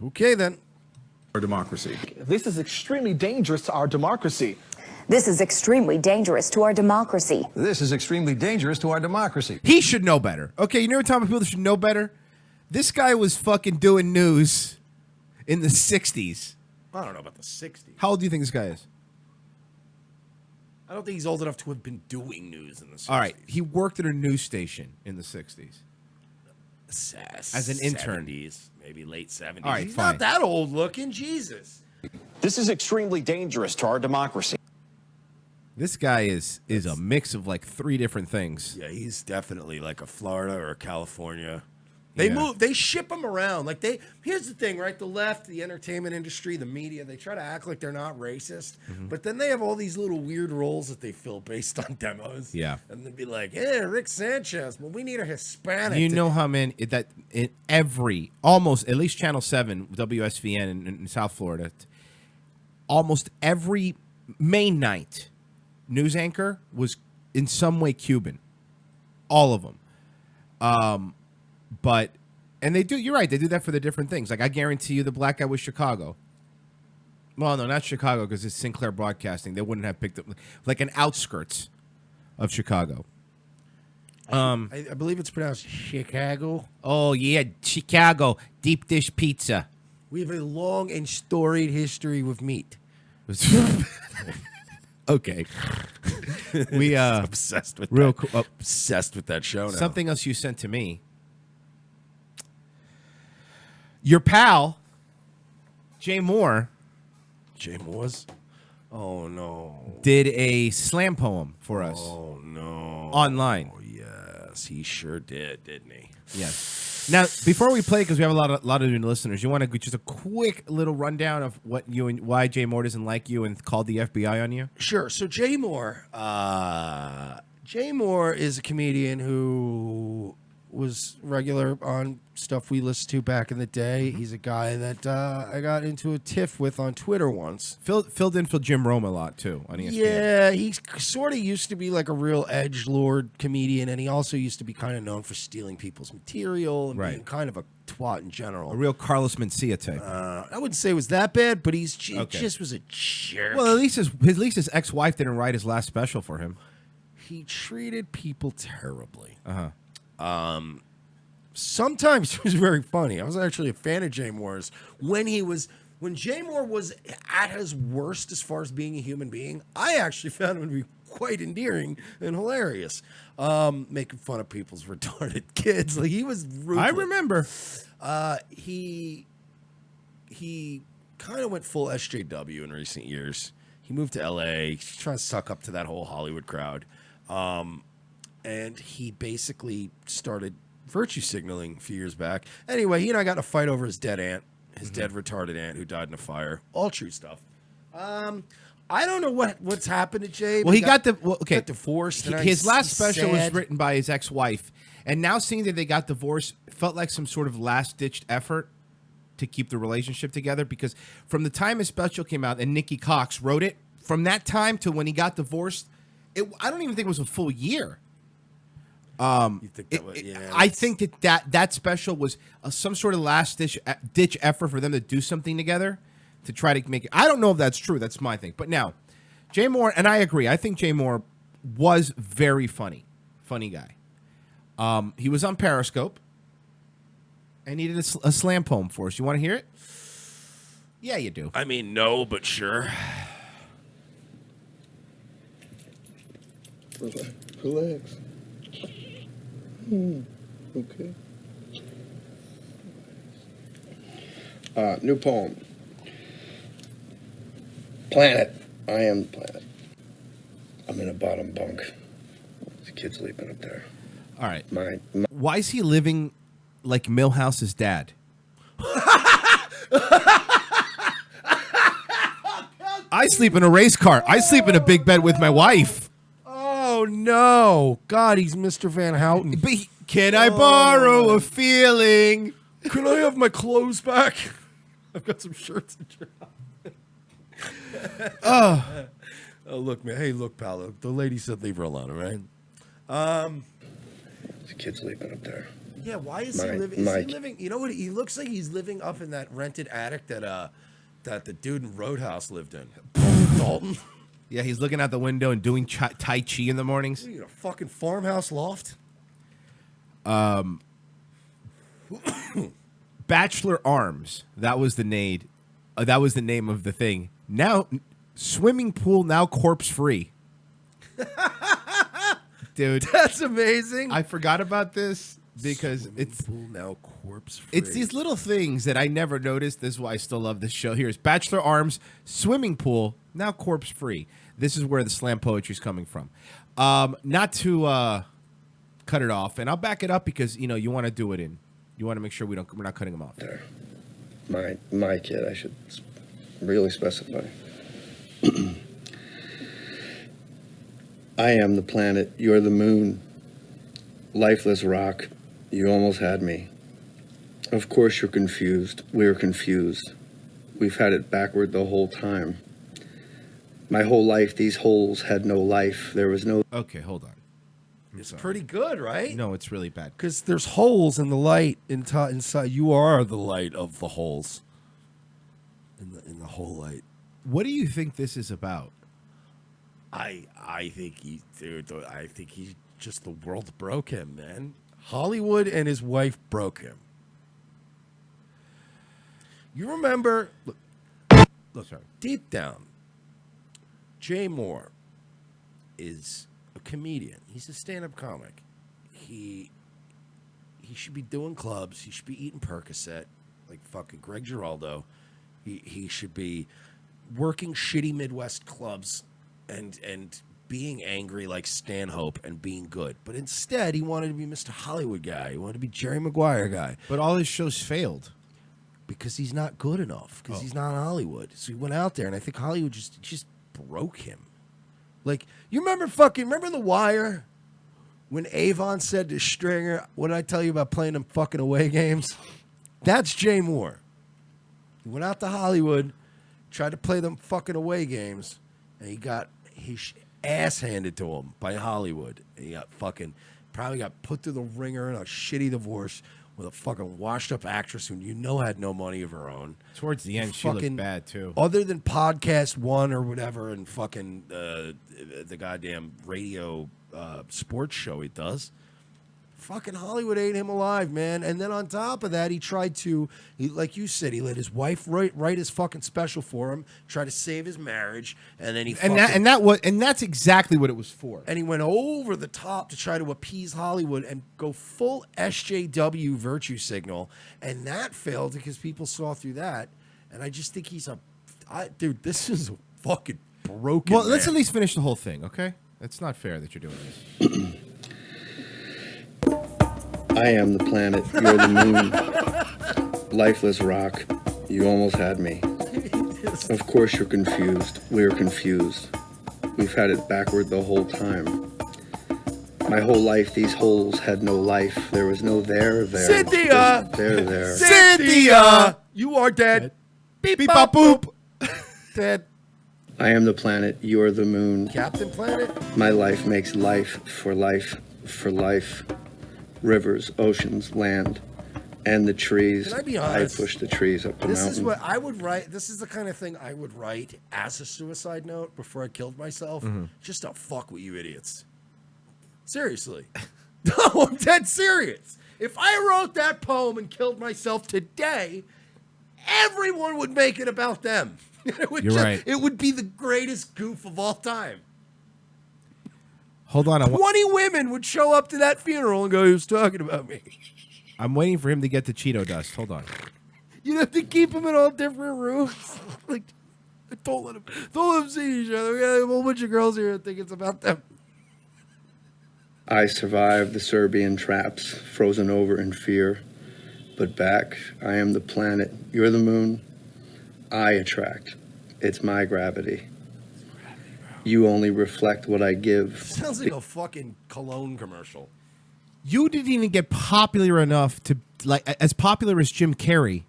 Okay, then. Our democracy. This is extremely dangerous to our democracy. This is extremely dangerous to our democracy. This is extremely dangerous to our democracy. He should know better. Okay, you know what talking about people that should know better? This guy was fucking doing news in the 60s. I don't know about the 60s. How old do you think this guy is? I don't think he's old enough to have been doing news in the 60s. All right, he worked at a news station in the 60s. As an intern. 70s, maybe late 70s. All right, he's fine. not that old looking. Jesus. This is extremely dangerous to our democracy. This guy is a mix of like 3 different things. Yeah, he's definitely like a Florida or a California. They ship him around. Like here's the thing, right? The left, the entertainment industry, the media, they try to act like they're not racist, but then they have all these little weird roles that they fill based on demos. Yeah. And they'd be like, hey, Rick Sanchez, well, we need a Hispanic. You know how many that in every almost at least Channel 7 WSVN in South Florida, almost every main night news anchor was in some way Cuban. All of them. But they do. You're right. They do that for the different things. Like I guarantee you, the black guy was Chicago. Well, no, not Chicago because it's Sinclair Broadcasting. They wouldn't have picked up like an outskirts of Chicago. I believe it's pronounced Chicago. Oh yeah, Chicago deep dish pizza. We have a long and storied history with meat. Okay. We obsessed with real that. Obsessed with that show now. Something else you sent to me. Your pal, Jay Mohr. Jay Mohr's? Oh no. Did a slam poem for us. Oh no. Online. Oh yes, he sure did, didn't he? Yes. Now, before we play, because we have a lot of new listeners, you want to just a quick little rundown of what you and why Jay Mohr doesn't like you and called the FBI on you? Sure. So Jay Mohr is a comedian who was regular on stuff we listened to back in the day. He's a guy that I got into a tiff with on Twitter once. Filled in for Jim Rome a lot, too, on ESPN. Yeah, he sort of used to be like a real edgelord comedian, and he also used to be kind of known for stealing people's material and being kind of a twat in general. A real Carlos Mencia type. I wouldn't say it was that bad, but he just was a jerk. Well, at least his ex-wife didn't write his last special for him. He treated people terribly. Uh-huh. Sometimes he was very funny. I was actually a fan of Jay Mohr's when Jay Mohr was at his worst as far as being a human being. I actually found him to be quite endearing and hilarious, making fun of people's retarded kids. Like he was ruthless. I remember. He kind of went full SJW in recent years. He moved to LA. He's trying to suck up to that whole Hollywood crowd. And he basically started virtue signaling a few years back. Anyway, he and I got in a fight over his dead aunt, his dead retarded aunt who died in a fire. All true stuff. I don't know what's happened to Jay. Well, he got divorced. And his last special was sad. written by his ex-wife, and now seeing that they got divorced felt like some sort of last-ditched effort to keep the relationship together. Because from the time his special came out and Nikki Cox wrote it, from that time to when he got divorced, I don't even think it was a full year. You think that was, I think that special was some sort of last ditch effort for them to do something together to try to make it. I don't know if that's true. That's my thing. But now, Jay Mohr, and I agree. I think Jay Mohr was very funny guy. He was on Periscope, and he did a slam poem for us. You want to hear it? Yeah, you do. I mean, no, but sure. Relax. Okay. New poem. Planet. I am the planet. I'm in a bottom bunk. The kid's sleeping up there. All right. Why is he living like Milhouse's dad? I sleep in a race car. I sleep in a big bed with my wife. Oh, no. God, he's Mr. Van Houten. Can I borrow a feeling? Can I have my clothes back? I've got some shirts and Oh, look, man. Hey, look, pal. The lady said leave her alone, all right? The kid's sleeping up there. Yeah, why is he living? Is he living? You know what? He looks like he's living up in that rented attic that the dude in Roadhouse lived in. Dalton. Yeah, he's looking out the window and doing Tai Chi in the mornings. What are you, a fucking farmhouse loft? Bachelor Arms. That was the name. That was the name of the thing. Now, swimming pool now corpse free. Dude, that's amazing. I forgot about this because swimming pool now corpse free. It's these little things that I never noticed. This is why I still love this show. Here's Bachelor Arms, swimming pool now corpse free. This is where the slam poetry is coming from. Not to cut it off, and I'll back it up because you want to do it in. You want to make sure we're not cutting them off. There. My kid, I should really specify. I am the planet, you're the moon. Lifeless rock, you almost had me. Of course you're confused. We're confused. We've had it backward the whole time. My whole life, these holes had no life. There was no... Okay, hold on. It's pretty good, right? No, it's really bad. Because there's holes in the light inside. You are the light of the holes. In the whole light. What do you think this is about? I think he just the world broke him, man. Hollywood and his wife broke him. You remember? Look, deep down, Jay Mohr is a comedian. He's a stand-up comic. He should be doing clubs. He should be eating Percocet like fucking Greg Giraldo. He should be working shitty Midwest clubs and being angry like Stanhope and being good. But instead, he wanted to be Mr. Hollywood guy. He wanted to be Jerry Maguire guy. But all his shows failed. Because he's not good enough. Because he's not Hollywood. So he went out there, and I think Hollywood just broke him. Like, you remember The Wire? When Avon said to Stringer, what did I tell you about playing them fucking away games? That's Jay Mohr. He went out to Hollywood, tried to play them fucking away games, and he got his ass handed to him by Hollywood. And he got probably got put through the ringer in a shitty divorce with a fucking washed up actress who had no money of her own. Towards the end, she looked bad too. Other than Podcast One or whatever, and fucking the goddamn radio sports show he does. Fucking Hollywood ate him alive, man. And then on top of that, he tried to, like you said, he let his wife write his fucking special for him, try to save his marriage, and then he that's exactly what it was for. And he went over the top to try to appease Hollywood and go full SJW virtue signal, and that failed because people saw through that. And I just think dude, this is a fucking broken. Well, let's at least finish the whole thing, okay? It's not fair that you're doing this. I am the planet, you're the moon. Lifeless rock, you almost had me. Of course you're confused, we're confused. We've had it backward the whole time. My whole life, these holes had no life. There was no there. Cynthia! There. Cynthia! You are dead. Beep, beep, bop, boop. Dead. I am the planet, you're the moon. Captain Planet? My life makes life for life for life. Rivers, oceans, land, and the trees. Can I be honest? I push the trees up the This mountain. is what I would write. This is the kind of thing I would write as a suicide note before I killed myself, just to fuck with you idiots. Seriously. No, I'm dead serious. If I wrote that poem and killed myself today, everyone would make it about them. You're right. It would be the greatest goof of all time. Hold on. 20 women would show up to that funeral and go, he was talking about me. I'm waiting for him to get the Cheeto dust. Hold on. You'd have to keep them in all different rooms. Like, don't let them see each other. We got a whole bunch of girls here that think it's about them. I survived the Serbian traps, frozen over in fear. But back, I am the planet, you're the moon. I attract. It's my gravity. You only reflect what I give. Sounds like a fucking cologne commercial. You didn't even get popular enough to, like, as popular as Jim Carrey,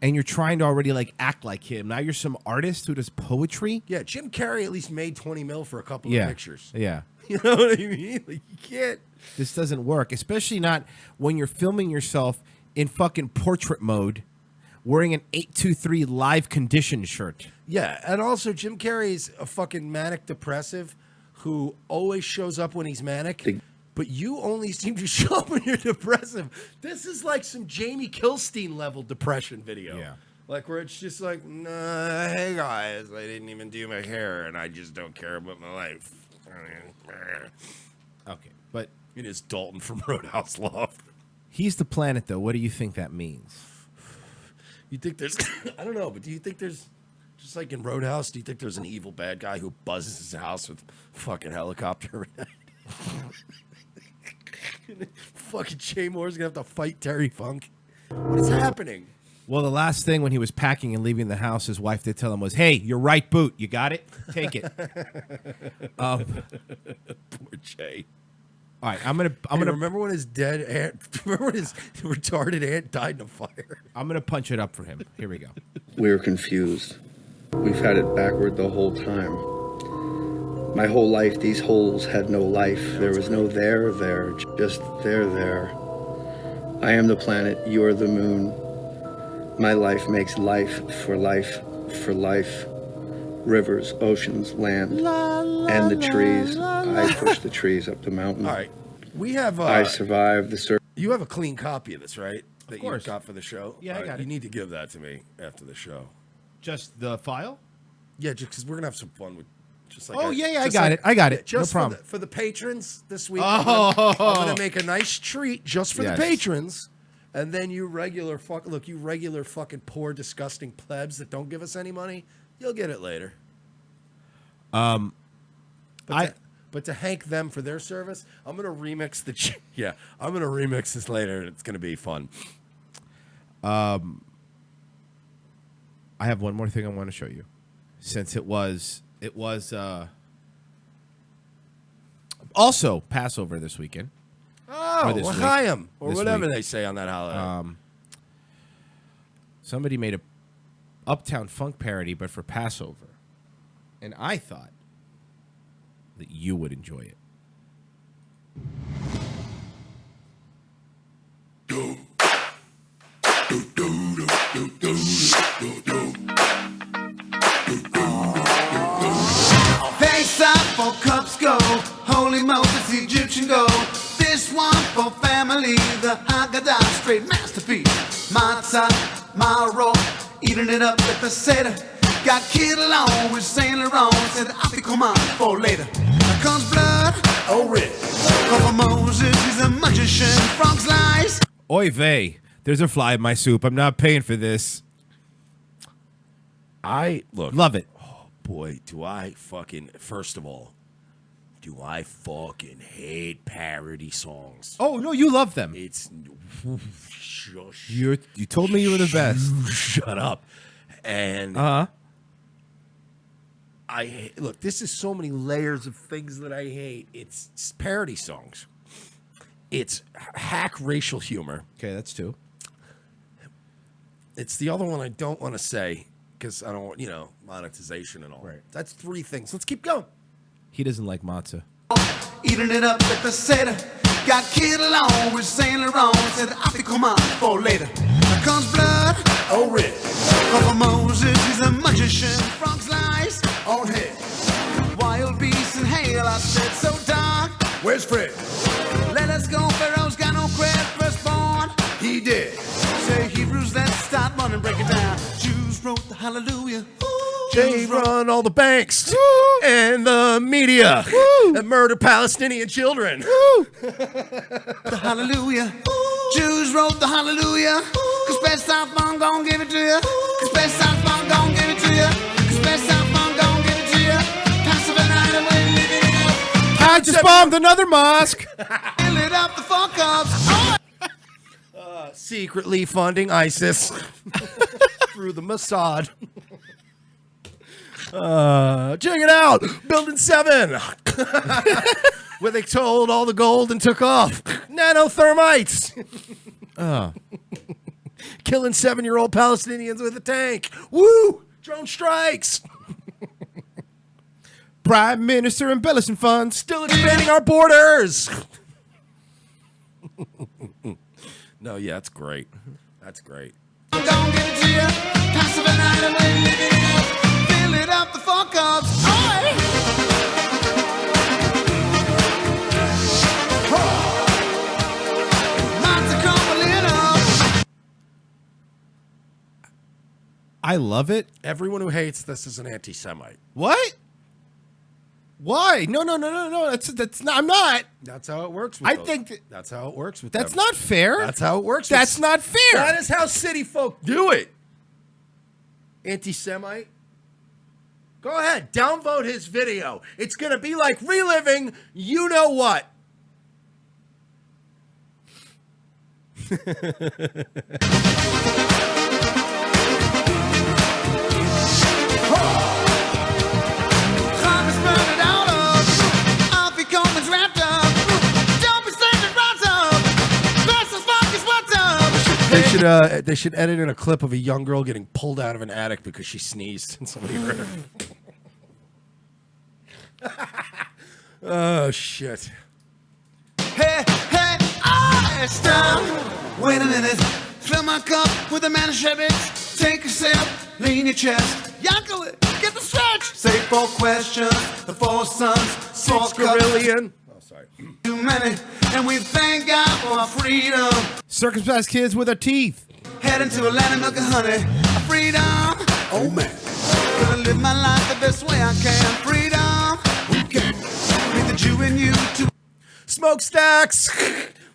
and you're trying to already, like, act like him. Now you're some artist who does poetry? Yeah, Jim Carrey at least made 20 mil for a couple of pictures. Yeah. You know what I mean? Like, you can't. This doesn't work, especially not when you're filming yourself in fucking portrait mode wearing an 823 live condition shirt. Yeah, and also Jim Carrey's a fucking manic depressive who always shows up when he's manic, but you only seem to show up when you're depressive. This is like some Jamie Kilstein level depression video. Yeah. Like where it's just like, nah, hey guys, I didn't even do my hair and I just don't care about my life. Okay, but it is Dalton from Roadhouse Love. He's the planet, though. What do you think that means? You think there's, I don't know, but do you think there's, just like in Roadhouse, do you think there's an evil bad guy who buzzes his house with fucking helicopter? Fucking Jay Mohr's gonna have to fight Terry Funk. What is happening? Well, the last thing when he was packing and leaving the house, his wife did tell him was, "Hey, your right boot. You got it? Take it." Poor Jay. All right, I'm gonna remember when his dead aunt. Remember when his retarded aunt died in a fire. I'm gonna punch it up for him. Here we go. We're confused. We've had it backward the whole time. My whole life, these holes had no life. There was no there, just there. I am the planet, you're the moon. My life makes life for life for life. Rivers, oceans, land, and the trees. I push the trees up the mountain. All right, we have. I survived the You have a clean copy of this, right? That Of course. you got for the show. Yeah, I got You it. need to give that to me after the show. Just the file? Yeah, just because we're gonna have some fun with. Just like Oh, yeah, I got it. I got it. Just No problem. for the patrons this week. Oh. I'm gonna make a nice treat just for Yes. the patrons, and then you regular fucking poor disgusting plebs that don't give us any money, you'll get it later. But But to thank them for their service, I'm gonna remix I'm gonna remix this later, and it's gonna be fun. I have one more thing I want to show you, since it was also Passover this weekend. Oh, this L'chaim, or this whatever week. they say on that holiday. Somebody made a Uptown Funk parody, but for Passover, and I thought that you would enjoy it. Face up for cups go, holy Moses, Egyptian gold. This one for family, the Haggadah, straight masterpiece. Matzah, Maro, eating it up at the Seder. Got kid along with Saint Laurent, said Afikoman for later. Here comes blood, oh red. For Moses, he's a magician, frogs lies. Oy vey, there's a fly in my soup. I'm not paying for this. Love it. Boy, do I fucking, first of all, do I fucking hate parody songs. Oh, no, you love them. It's, shush. You told me you were the best. Shut up. And look, this is so many layers of things that I hate. It's parody songs. It's hack racial humor. Okay, that's two. It's the other one I don't want to say because I don't want, monetization and all. Right. That's three things. Let's keep going. He doesn't like matzah. Eating it up at the Seder. Got kid along with Saint Laurent, said Afikoman for later. Here comes blood, oh red. For Moses, he's a magician, frogs lies on head. Wild beasts and hail, I said, so dark. Where's Fred? Let us go, Pharaoh's got no credit, firstborn. He did. Say Hebrews, let's start running, break it down. Jews wrote the hallelujah. They run all the banks and the media that murder Palestinian children. The hallelujah. Jews wrote the hallelujah. Cause best South Mom gon' give it to you. Cause best South Mom gon' give it to you. Cause best South Mom gon' give it to you. Passover night and we're living it up. I just bombed another mosque. Fill it up the fuck ups. Secretly funding ISIS through the Mossad. Check it out, Building 7, where they told all the gold and took off. Nanothermites. Killing 7-year-old Palestinians with a tank. Woo! Drone strikes. Prime Minister embellishing funds. Still expanding our borders. No, yeah, that's great. That's great. I'm gon' give it to you. Passover night and we're living it up. Fill it up the fuck ups. I love it. Everyone who hates this is an anti-Semite. What? Why? No. That's not. I'm not. That's how it works. With that's how it works with. That's them. not fair. That's how it works. That's not fair. That is how city folk do it. Anti-Semite. Go ahead, downvote his video. It's gonna be like reliving you know what. They should edit in a clip of a young girl getting pulled out of an attic because she sneezed and somebody heard her. Oh shit. Hey, stop. Wait a minute. Fill my cup with a man of sherbet. Take a sip, lean your chest. Yankel it, get the stretch. Say 4 questions, the 4 sons, 4 Squirrelian. Oh, sorry. Too many, and we thank God for our freedom. Circumcised kids with their teeth. Heading to a land of milk and honey. Freedom, oh man. Gonna live my life the best way I can. Freedom, we can. Meet the Jew in you too. Smokestacks.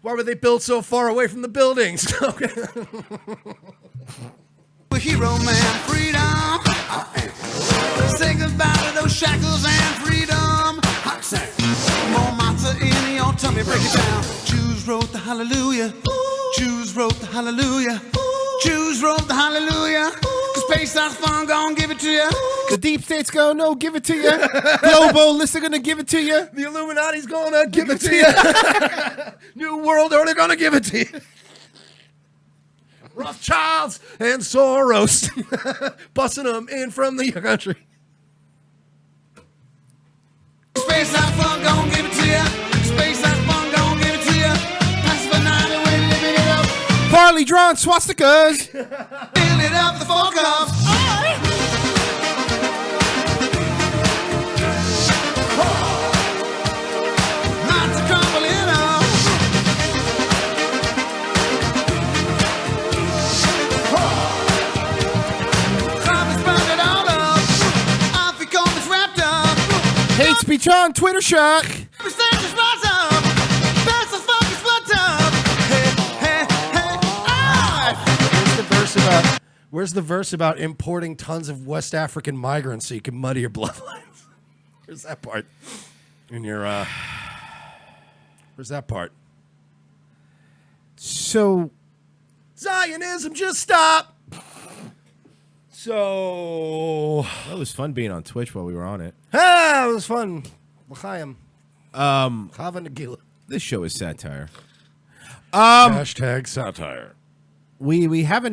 Why were they built so far away from the buildings? A hero man, freedom. Say goodbye to those shackles and freedom. Hot sand. tell me, break it down. Jews wrote the hallelujah. Jews wrote the hallelujah. Jews wrote the hallelujah. Cause Pesach's fun, gonna give it to you. The deep state's gonna no, give it to you. Globalists are gonna give it to you. The Illuminati's gonna give it to you. New World Order gonna give it to you. Rothschilds and Soros busting them in from the country. Space out fun, gon' give it to you. Space out fun, gon' give it to you. Pass the night away, living it up. Farley drawn swastikas. Fill it up, the folk off. Not to crumble it up. Carpets burned it all up. African is wrapped up. Hate speech on Twitter shot. Percentages rise up. That's the fucking split up. Hey, ah! Where's the verse about importing tons of West African migrants so you can muddy your bloodlines? Where's that part? In your where's that part? So Zionism, just stop. So that was fun being on Twitch while we were on it. it was fun. L'chaim. Chava Nagila. This show is satire. Hashtag satire. We have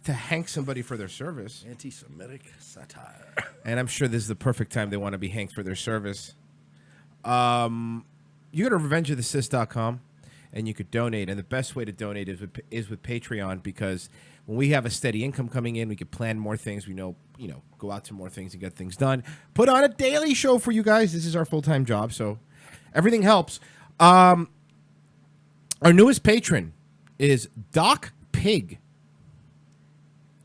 to hank somebody for their service. Anti-Semitic satire. And I'm sure this is the perfect time they want to be hanked for their service. You go to revengeofthesis.com and you could donate. And the best way to donate is with Patreon, because when we have a steady income coming in, we can plan more things. We know, go out to more things and get things done. Put on a daily show for you guys. This is our full-time job, so everything helps. Our newest patron is Doc Pig.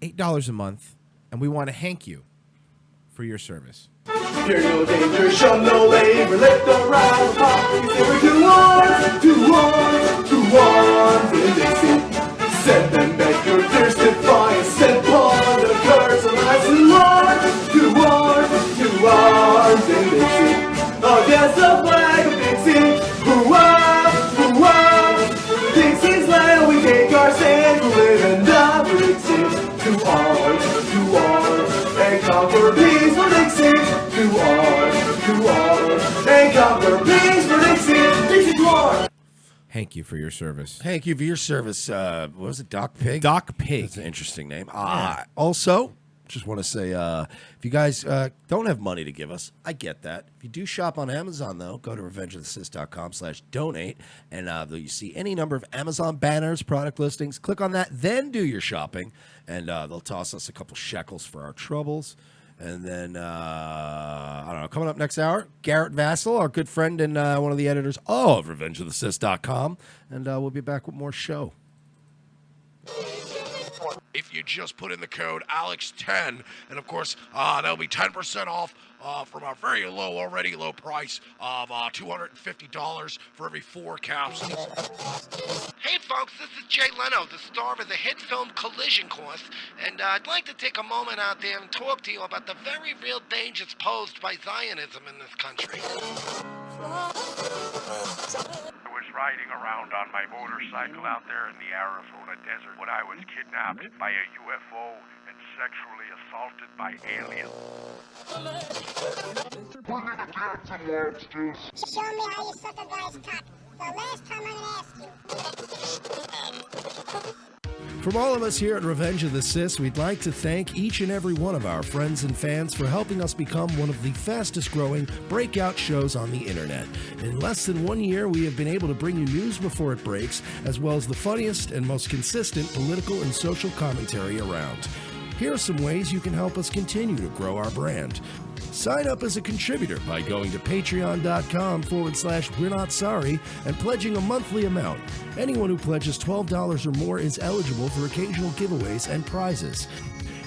$8 a month, and we want to hank you for your service. Fear no danger, shun no labor, let the round pop. We're two arms in Dixie. Send them back your fierce defiance, send upon the curse of us. Two arms in Dixie. Against the flag of Dixie. Hoo-ah, Dixie's land, we take our stand to live and die for Dixie. Two arms, and conquer peace for Dixie. Two arms, and conquer peace for Dixie. Dixie to arms. Thank you for your service. Thank you for your service. What was it, Doc Pig? Doc Pig. That's an interesting name. Also, just want to say, if you guys don't have money to give us, I get that. If you do shop on Amazon, though, go to revengeofthesis.com/donate, and you see any number of Amazon banners, product listings. Click on that, then do your shopping, and they'll toss us a couple shekels for our troubles. And then, I don't know, coming up next hour, Garret Vassal, our good friend and one of the editors of revengeofthesis.com, and we'll be back with more show. If you just put in the code Alex10, and of course, that'll be 10% off from our very already low price of $250 for every 4 capsules. Hey folks, this is Jay Leno, the star of the hit film Collision Course, and I'd like to take a moment out there and talk to you about the very real dangers posed by Zionism in this country. I was riding around on my motorcycle out there in the Arizona desert when I was kidnapped by a UFO and sexually assaulted by aliens. Show me how you suck a guy's cock. The last time I'm gonna ask you. From all of us here at Revenge of the Sis, we'd like to thank each and every one of our friends and fans for helping us become one of the fastest growing breakout shows on the internet. In less than 1 year, we have been able to bring you news before it breaks, as well as the funniest and most consistent political and social commentary around. Here are some ways you can help us continue to grow our brand. Sign up as a contributor by going to patreon.com/We're Not Sorry and pledging a monthly amount. Anyone who pledges $12 or more is eligible for occasional giveaways and prizes.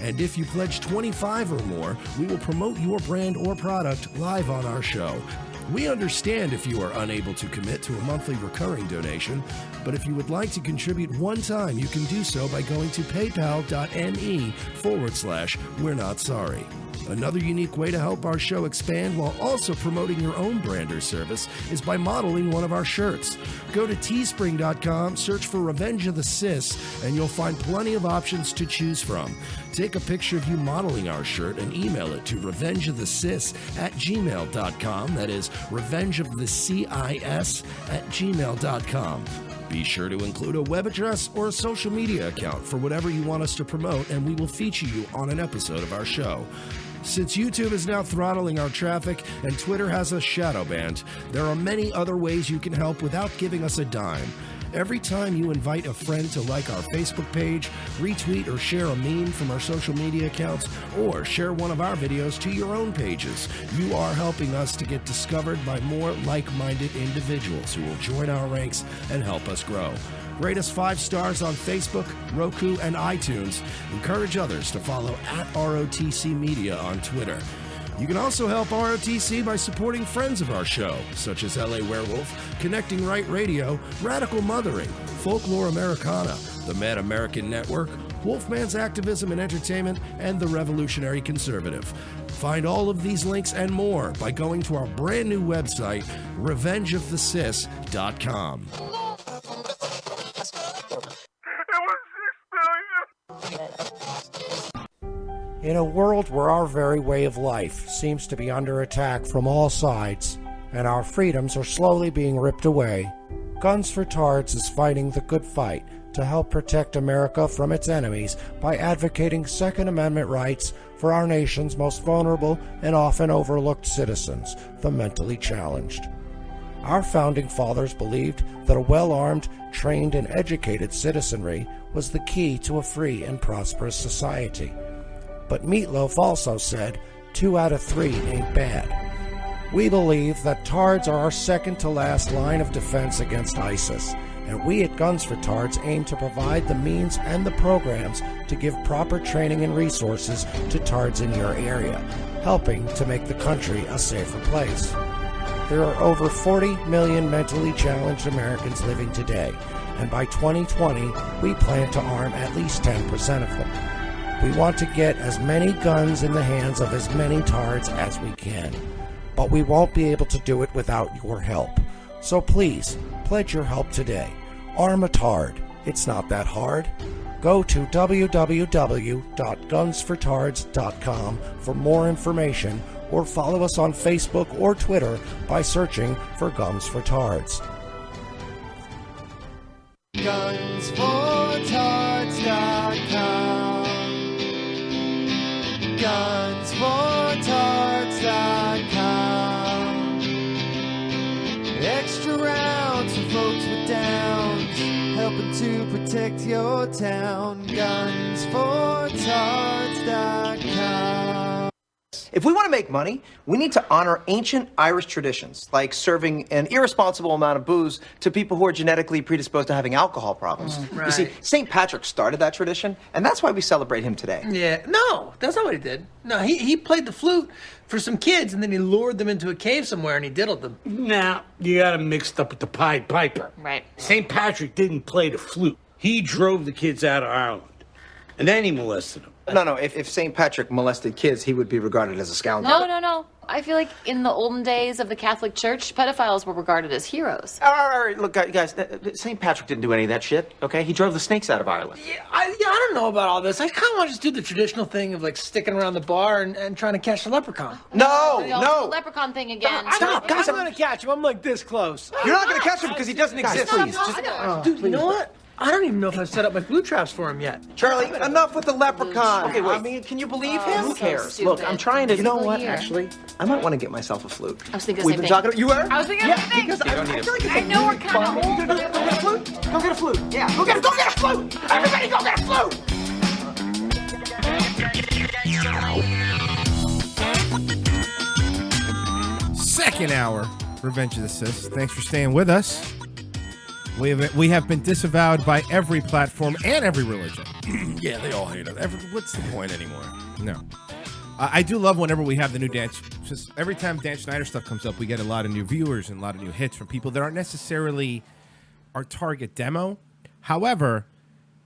And if you pledge $25 or more, we will promote your brand or product live on our show. We understand if you are unable to commit to a monthly recurring donation, but if you would like to contribute one time, you can do so by going to paypal.me/We're Not Sorry. Another unique way to help our show expand while also promoting your own brand or service is by modeling one of our shirts. Go to teespring.com, search for Revenge of the Sis, and you'll find plenty of options to choose from. Take a picture of you modeling our shirt and email it to revengeofthesis@gmail.com. That is revengeofthecis@gmail.com. Be sure to include a web address or a social media account for whatever you want us to promote, and we will feature you on an episode of our show. Since YouTube is now throttling our traffic and Twitter has us shadow banned, there are many other ways you can help without giving us a dime. Every time you invite a friend to like our Facebook page, retweet or share a meme from our social media accounts, or share one of our videos to your own pages, you are helping us to get discovered by more like-minded individuals who will join our ranks and help us grow. Rate us 5 stars on Facebook, Roku, and iTunes. Encourage others to follow @ROTC Media on Twitter. You can also help ROTC by supporting friends of our show, such as LA Werewolf, Connecting Right Radio, Radical Mothering, Folklore Americana, the Mad American Network, Wolfman's Activism and Entertainment, and the Revolutionary Conservative. Find all of these links and more by going to our brand new website, revengeofthesis.com. In a world where our very way of life seems to be under attack from all sides, and our freedoms are slowly being ripped away, Guns for Tards is fighting the good fight to help protect America from its enemies by advocating Second Amendment rights for our nation's most vulnerable and often overlooked citizens, the mentally challenged. Our founding fathers believed that a well-armed, trained, and educated citizenry was the key to a free and prosperous society. But Meatloaf also said 2 out of 3 ain't bad. We believe that Tards are our second to last line of defense against ISIS, and we at Guns for Tards aim to provide the means and the programs to give proper training and resources to Tards in your area, helping to make the country a safer place. There are over 40 million mentally challenged Americans living today, and by 2020, we plan to arm at least 10% of them. We want to get as many guns in the hands of as many Tards as we can, but we won't be able to do it without your help. So please, pledge your help today. Arm a Tard. It's not that hard. Go to www.gunsfortards.com for more information, or follow us on Facebook or Twitter by searching for Guns for Tards. Gunsfortards.com. Gunsfortards.com. Extra rounds for folks with downs, helping to protect your town. Gunsfortards.com. If we want to make money, we need to honor ancient Irish traditions, like serving an irresponsible amount of booze to people who are genetically predisposed to having alcohol problems. Right. You see, St. Patrick started that tradition, and that's why we celebrate him today. Yeah, no, that's not what he did. No, he played the flute for some kids, and then he lured them into a cave somewhere, and he diddled them. Now, you got him mixed up with the Pied Piper. Right. St. Patrick didn't play the flute. He drove the kids out of Ireland, and then he molested them. No, if St. Patrick molested kids, he would be regarded as a scoundrel. No. I feel like in the olden days of the Catholic Church, pedophiles were regarded as heroes. All right, look, guys, St. Patrick didn't do any of that shit, okay? He drove the snakes out of Ireland. I don't know about all this. I kind of want to just do the traditional thing of like sticking around the bar and trying to catch the leprechaun. The leprechaun thing again. Stop, guys! I'm gonna catch him. I'm like this close. You're not gonna catch him because he doesn't exist. Please, dude. You know what? I don't even know if I've set up my flute traps for him yet. Charlie, enough with the leprechaun. Okay, wait. I mean, can you believe him? Who so cares? stupid. Look, I'm trying to. You know what? Here. Actually, I might want to get myself a flute. I was thinking the We've same been thing. talking. You were? I was thinking the same thing. Because I feel like it's I know we're kind of old. Go get a flute. Go get a flute. Yeah. Go get a flute. Everybody, go get a flute. Second hour, Revenge of the Sis. Thanks for staying with us. We have been disavowed by every platform and every religion. Yeah, they all hate it. What's the point anymore? No. I do love whenever we have the new dance. Just every time Dan Schneider stuff comes up, we get a lot of new viewers and a lot of new hits from people that aren't necessarily our target demo. However,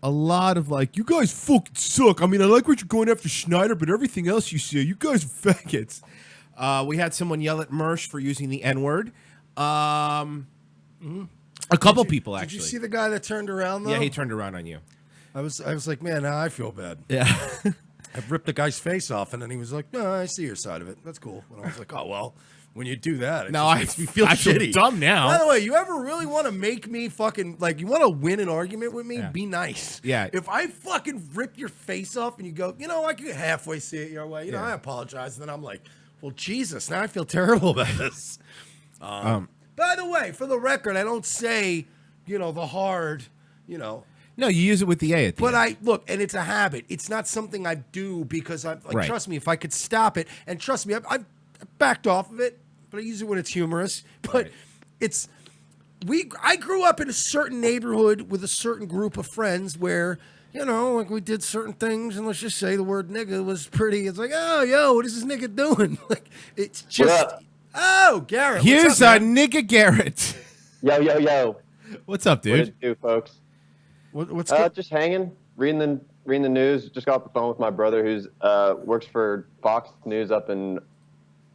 a lot of like, you guys fucking suck. I mean, I like what you're going after Schneider, but everything else you say, you guys are faggots. We had someone yell at Mersch for using the N-word. A couple people, actually. Did you see the guy that turned around, though? Yeah, he turned around on you. I was like, man, now I feel bad. Yeah. I ripped the guy's face off, and then he was like, no, I see your side of it. That's cool. And I was like, oh, well, when you do that, it No, just makes me feel I feel shitty. dumb now. By the way, you ever really want to make me fucking, like, you want to win an argument with me? Yeah. Be nice. Yeah. If I fucking rip your face off and you go, you know, I can halfway see it your way, I apologize. And then I'm like, well, Jesus, now I feel terrible about this. By the way, for the record, I don't say, the hard, No, you use it with the A at the But end. and it's a habit. It's not something I do because I'm like, Right. trust me, if I could stop it, and trust me, I've backed off of it, but I use it when it's humorous. But I grew up in a certain neighborhood with a certain group of friends where, like we did certain things, and let's just say the word nigga was pretty. It's like, oh, yo, what is this nigga doing? Like, it's just, oh, Garrett. Here's what's up, man? nigga Garrett. Yo. What's up, dude? What did you do, folks? What's just hanging, reading the news. Just got off the phone with my brother who's works for Fox News up in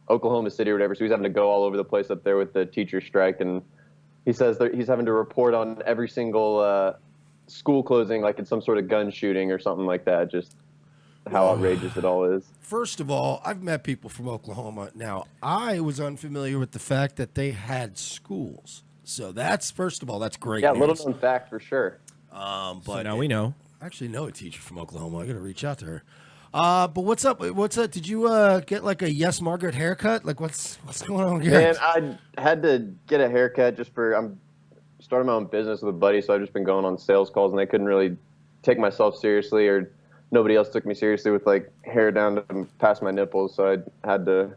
Oklahoma City or whatever. So he's having to go all over the place up there with the teacher strike, and he says that he's having to report on every single school closing, like it's some sort of gun shooting or something like that. Just how outrageous it all is. First of all, I've met people from Oklahoma. Now, I was unfamiliar with the fact that they had schools. So that's, first of all, that's great. Yeah, news. little known fact for sure. But now we know. I actually know a teacher from Oklahoma. I got to reach out to her. But what's up? What's up? Did you get like a Yes Margaret haircut? Like what's going on here? Man, I had to get a haircut I'm starting my own business with a buddy, so I've just been going on sales calls, and they couldn't really take myself seriously, or nobody else took me seriously with like hair down to past my nipples. So I had to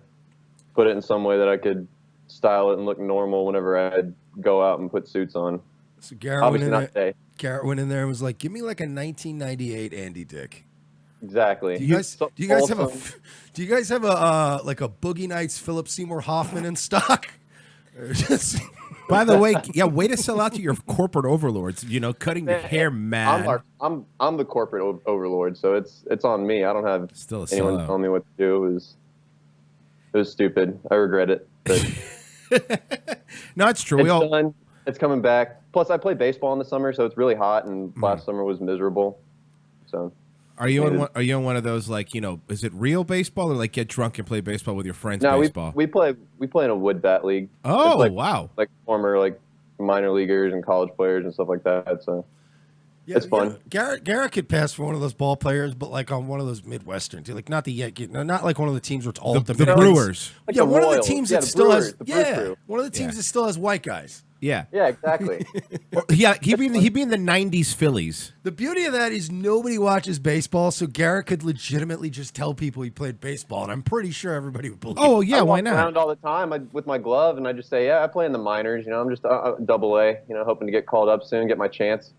put it in some way that I could style it and look normal whenever I'd go out and put suits on. So Garrett Obviously not today. Garrett went in there and was like, "Give me like a 1998 Andy Dick." Exactly. Do you guys have a like a Boogie Nights Philip Seymour Hoffman in stock? Or just- By the way, way to sell out to your corporate overlords. Cutting your hair mad. I'm the corporate overlord, so it's on me. I don't have anyone telling me what to do. It was stupid. I regret it. But no, it's true. Done. It's coming back. Plus, I play baseball in the summer, so it's really hot, and last summer was miserable. So, Are you on one of those like is it real baseball or like get drunk and play baseball with your friends? No, baseball. we play in a wood bat league. Oh, It's wow! Like former minor leaguers and college players and stuff like that. So it's fun. Garrett could pass for one of those ball players, but like on one of those Midwestern teams, like not the Yankees, not like one of the teams where it's all The Brewers. Like yeah, the one of the Royals. teams Yeah, that the still Brewers, has the Brew Crew. one of the teams that still has white guys. Yeah. Yeah, exactly. He'd be in the '90s Phillies. The beauty of that is nobody watches baseball, so Garrett could legitimately just tell people he played baseball, and I'm pretty sure everybody would believe. Oh yeah, I why walk not? around all the time with my glove, and I just say, yeah, I play in the minors. I'm just double A. Hoping to get called up soon, get my chance.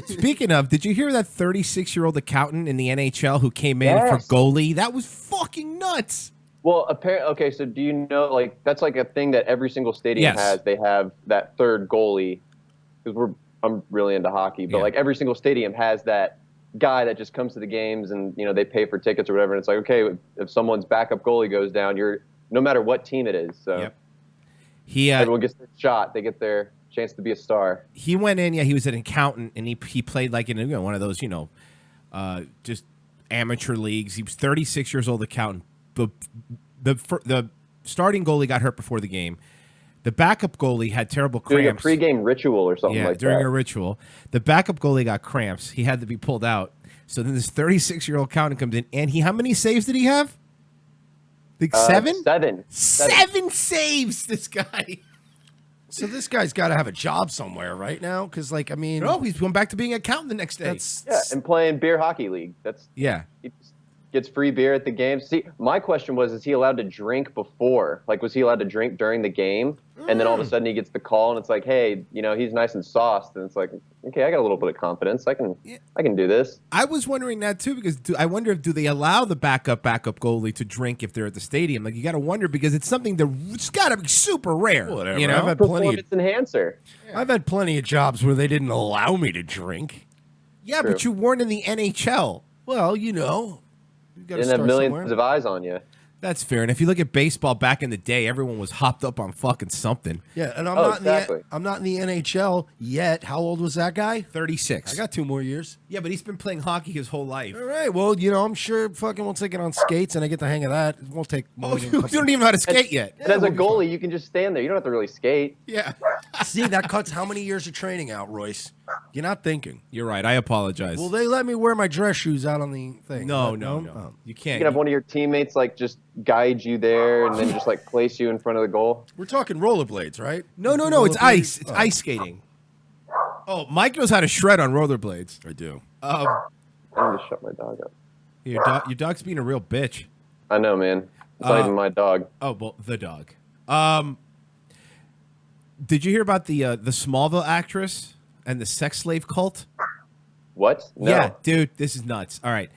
Speaking of, did you hear that 36-year-old accountant in the NHL who came in for goalie? That was fucking nuts. Well, apparently, okay. So, do you know that's like a thing that every single stadium has? They have that third goalie. Because I'm really into hockey, but like every single stadium has that guy that just comes to the games, and they pay for tickets or whatever. And it's like, okay, if someone's backup goalie goes down, no matter what team it is. So everyone gets their shot. They get their chance to be a star. He went in. Yeah, he was an accountant, and he played like in one of those just amateur leagues. He was 36 years old, accountant. The starting goalie got hurt before the game. The backup goalie had terrible cramps. Doing a pregame ritual or something like that. Yeah, during a ritual. The backup goalie got cramps. He had to be pulled out. So then this 36-year-old accountant comes in, and how many saves did he have? Like seven? Seven saves, this guy. So this guy's got to have a job somewhere right now, because no, he's going back to being an accountant the next day. And playing beer hockey league. He gets free beer at the game. See, my question was, is he allowed to drink before? Like, was he allowed to drink during the game? And then all of a sudden he gets the call, and it's like, hey, he's nice and sauced. And it's like, okay, I got a little bit of confidence. I can do this. I was wondering that too, because I wonder do they allow the backup goalie to drink if they're at the stadium? Like, you got to wonder, because it's something that's got to be super rare. Whatever. You know? I've had plenty. Performance enhancer. I've had plenty of jobs where they didn't allow me to drink. Yeah, but you weren't in the NHL. Well, you know, you got to Didn't have start millions somewhere. of eyes on you. That's fair. And if you look at baseball back in the day, everyone was hopped up on fucking something. Yeah, and I'm Oh, not exactly. I'm not in the NHL yet. How old was that guy? 36. I got 2 more years. Yeah, but he's been playing hockey his whole life. All right. Well, you know, I'm sure fucking once I get on skates and I get the hang of that, it won't take more than a You couple- don't even know how to skate yet. And as a goalie, you can just stand there. You don't have to really skate. Yeah. See, that cuts how many years of training out, Royce? You're not thinking. You're right. I apologize. Will they let me wear my dress shoes out on the thing? No. Oh. You You can't. can have one of your teammates like just guide you there and then just like place you in front of the goal. We're talking rollerblades, right? No. It's Rollerblades? ice. It's Oh. ice skating. Oh, Mike knows how to shred on rollerblades. I do. I need to shut my dog up. Your dog's being a real bitch. I know, man. It's not even my dog. Oh, well, the dog. Did you hear about the Smallville actress and the sex slave cult? What? No. Yeah, dude, this is nuts. All right.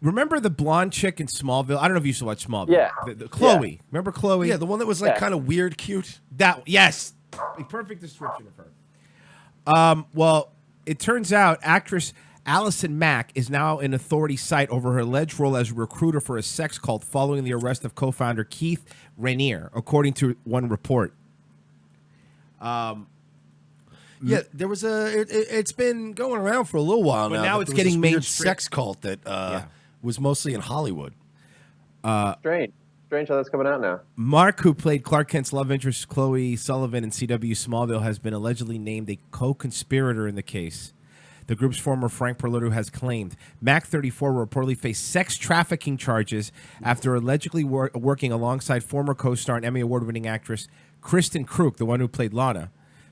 Remember the blonde chick in Smallville? I don't know if you used to watch Smallville. Yeah. The Chloe. Remember Chloe? Yeah, the one that was like Yeah. kind of weird, cute. Yes. A perfect description of her. Well, it turns out actress Allison Mack is now in authority sight over her alleged role as a recruiter for a sex cult following the arrest of co-founder Keith Rainier, according to one report. Yeah, there was it's been going around for a little while But now. now that it's there was getting this weird mainstream. sex cult that was mostly in Hollywood. Strange. Strange how that's coming out now. Mark, who played Clark Kent's love interest Chloe Sullivan in CW Smallville, has been allegedly named a co-conspirator in the case. The group's former Frank Perlotto has claimed Mac 34 will reportedly face sex trafficking charges after allegedly working alongside former co-star and Emmy Award-winning actress Kristen Kruk, the one who played Lana,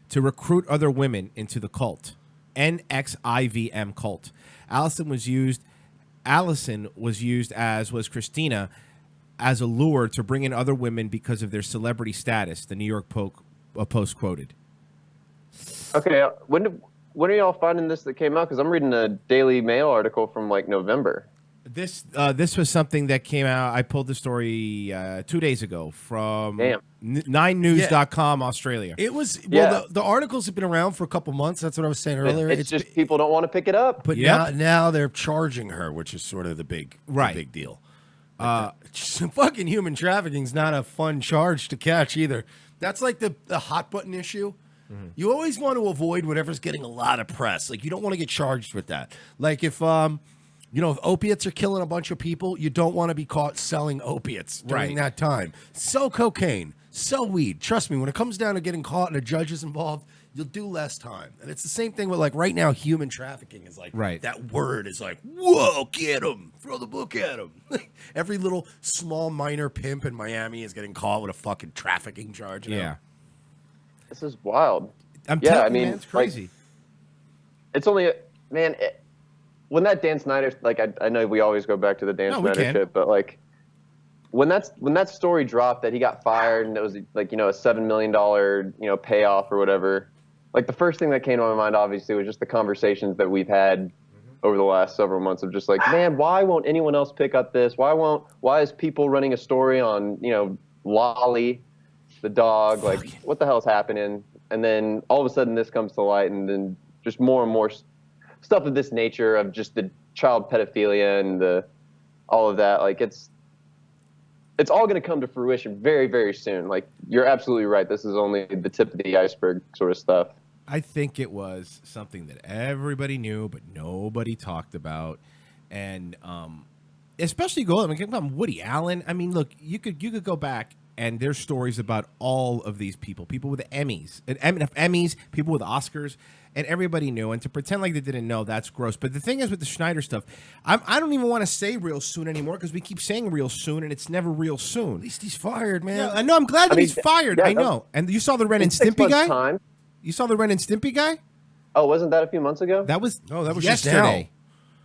to recruit other women into the cult, NXIVM cult. Allison was used, as was Christina, as a lure to bring in other women because of their celebrity status, the New York Post quoted. Okay, when are y'all finding this that came out? Because I'm reading a Daily Mail article from like November. This was something that came out. I pulled the story 2 days ago from 9news.com, Australia. It was Yeah. the articles have been around for a couple months. That's what I was saying earlier. It's just people don't want to pick it up. But now they're charging her, which is sort of the big deal. Fucking human trafficking is not a fun charge to catch either. That's like the hot button issue. You always want to avoid whatever's getting a lot of press. Like you don't want to get charged with that. Like if if opiates are killing a bunch of people, you don't want to be caught selling opiates during that time. Sell cocaine, sell weed. Trust me, when it comes down to getting caught and a judge is involved, you'll do less time. And it's the same thing with like right now, human trafficking is like that word is like, whoa, get him, throw the book at him. Every little small minor pimp in Miami is getting caught with a fucking trafficking charge. Now. This is wild. I'm yeah, telling I mean, you, man, it's crazy. Like, it's only when that Dan Snyder, like I know we always go back to the Dan Snyder shit, but like when that story dropped that he got fired and it was like a $7 million payoff or whatever, like the first thing that came to my mind obviously was just the conversations that we've had over the last several months of just like, man, why won't anyone else pick up this? Why is people running a story on Lolly, the dog? Like what the hell's happening? And then all of a sudden this comes to light, and then just more and more stuff of this nature of just the child pedophilia and all of that. Like it's all going to come to fruition very, very soon. Like you're absolutely right. This is only the tip of the iceberg sort of stuff. I think it was something that everybody knew, but nobody talked about. And especially Woody Allen. I mean, look, you could go back and there's stories about all of these people with Emmys, people with Oscars, and everybody knew. And to pretend like they didn't know, that's gross. But the thing is with the Schneider stuff, I don't even want to say real soon anymore because we keep saying real soon, and it's never real soon. At least he's fired, man. Yeah, I know. I'm glad that he's fired. yeah, I know. And you saw the Ren and Stimpy guy? You saw the Ren and Stimpy guy? Oh, wasn't that a few months ago? That was just yesterday.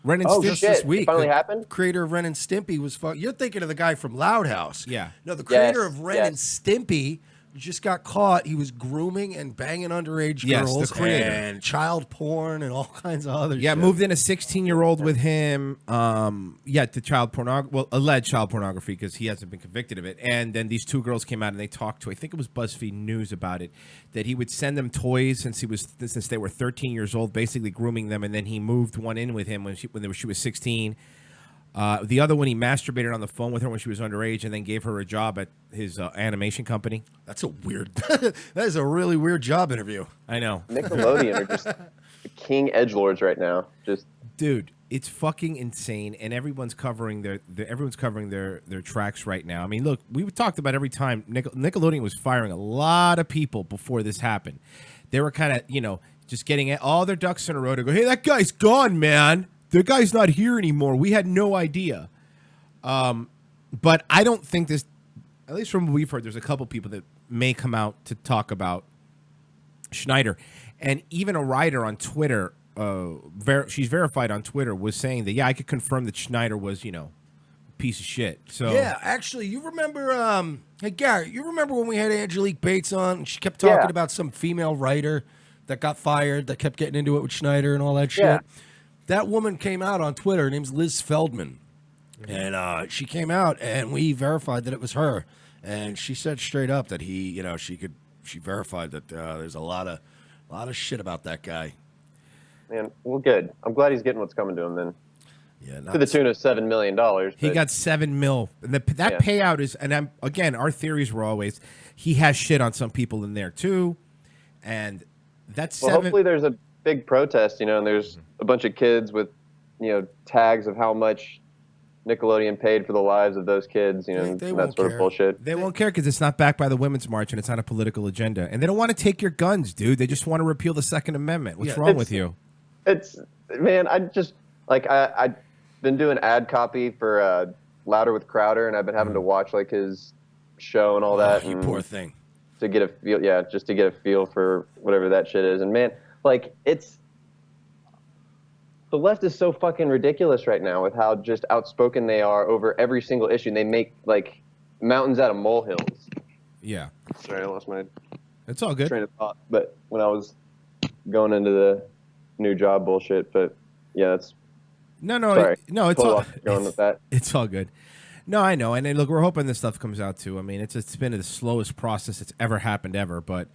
Ren and Stimpy shit. this week. It finally the happened? Creator of Ren and Stimpy was You're thinking of the guy from Loud House. Yeah. No, the creator Yes, of Ren yes. and Stimpy just got caught. He was grooming and banging underage Yes, the girls creator. and child porn and all kinds of other Yeah, shit. moved in a 16-year-old with him. To child pornography. Well, alleged child pornography because he hasn't been convicted of it. And then these two girls came out and they talked to, I think it was BuzzFeed News about it, that he would send them toys since they were 13 years old, basically grooming them. And then he moved one in with him when she was 16. The other one, he masturbated on the phone with her when she was underage, and then gave her a job at his animation company. That's a weird. That is a really weird job interview. I know. Nickelodeon are just the king edgelords right now. Just dude, it's fucking insane, and everyone's covering their tracks right now. I mean, look, we talked about every time Nickelodeon was firing a lot of people before this happened. They were kind of just getting all their ducks in a row to go, hey, that guy's gone, man. The guy's not here anymore. We had no idea. But I don't think this, at least from what we've heard, there's a couple people that may come out to talk about Schneider. And even a writer on Twitter, she's verified on Twitter, was saying that, yeah, I could confirm that Schneider was, a piece of shit. So yeah, actually, you remember, hey, Garrett, you remember when we had Angelique Bates on and she kept talking about some female writer that got fired, that kept getting into it with Schneider and all that shit? Yeah. That woman came out on Twitter. Her name's Liz Feldman. And she came out, and we verified that it was her. And she said straight up that she verified that there's a lot of shit about that guy. Man, well, good. I'm glad he's getting what's coming to him then. Yeah, to the tune of $7 million. He got $7 million. And that payout is, and again, our theories were always he has shit on some people in there too, and that's hopefully there's a big protest, and there's a bunch of kids with, tags of how much Nickelodeon paid for the lives of those kids, and that sort of bullshit. They won't care because it's not backed by the Women's March and it's not a political agenda, and they don't want to take your guns, dude. They just want to repeal the Second Amendment. What's wrong with you? It's man, I just I've been doing ad copy for Louder with Crowder, and I've been having to watch his show and all that. You poor thing. To get a feel, just to get a feel for whatever that shit is, and man, it's. The left is so fucking ridiculous right now with how just outspoken they are over every single issue. And they make mountains out of molehills. Yeah. Sorry, I lost my. It's all good. Train of thought. But when I was going into the new job bullshit, but yeah, that's. Sorry. It's totally all going with that. It's all good. No, I know, and look, we're hoping this stuff comes out too. I mean, it's been the slowest process that's ever happened ever, but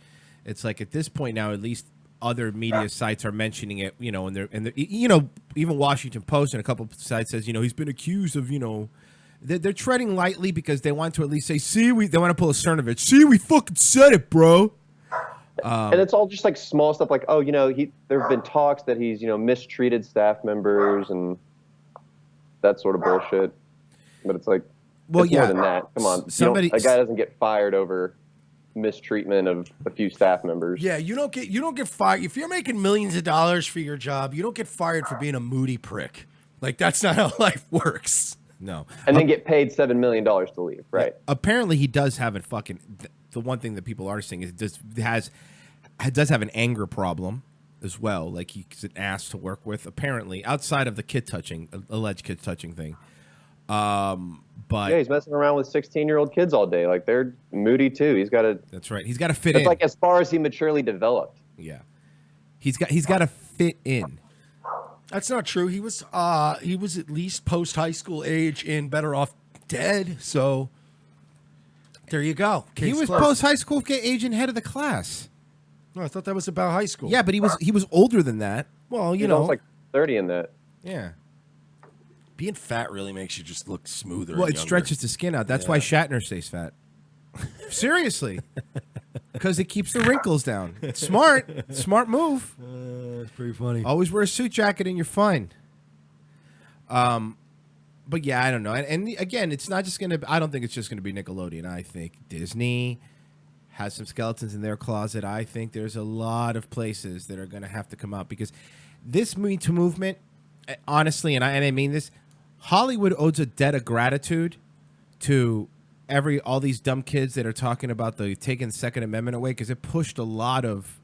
it's at this point now, at least. Other media sites are mentioning it, and they're even Washington Post and a couple of sites says, he's been accused of, they're treading lightly because they want to at least say, see, they want to pull a Cernovich. See, we fucking said it, bro. And it's all just small stuff there have been talks that he's, mistreated staff members and that sort of bullshit. But it's it's more than that. Come on. A guy doesn't get fired over mistreatment of a few staff members. Yeah, you don't get fired if you're making millions of dollars for your job. You don't get fired for being a moody prick. That's not how life works. No, and then get paid $7 million to leave. Right? Yeah, apparently, he does have a fucking. The one thing that people are saying is it does have an anger problem as well. He's an ass to work with. Apparently, outside of the alleged kid touching thing. But yeah, he's messing around with 16-year-old kids all day. They're moody too. He's got to. That's right. He's got to fit in. It's as far as he maturely developed. Yeah, he's got to fit in. That's not true. He was at least post high school age and Better Off Dead. So there you go. He was post high school age and head of the class. No, I thought that was about high school. Yeah, but he was older than that. Well, He's almost 30 in that. Yeah. Being fat really makes you just look smoother. Well, and it younger. stretches the skin out. That's why Shatner stays fat. Seriously. Because it keeps the wrinkles down. It's smart. Smart move. It's pretty funny. Always wear a suit jacket and you're fine. But yeah, I don't know. And again, it's not just going to... I don't think it's just going to be Nickelodeon. I think Disney has some skeletons in their closet. I think there's a lot of places that are going to have to come out because this Me Too movement, honestly, and I mean this, Hollywood owes a debt of gratitude to all these dumb kids that are talking about taking the Second Amendment away because it pushed a lot of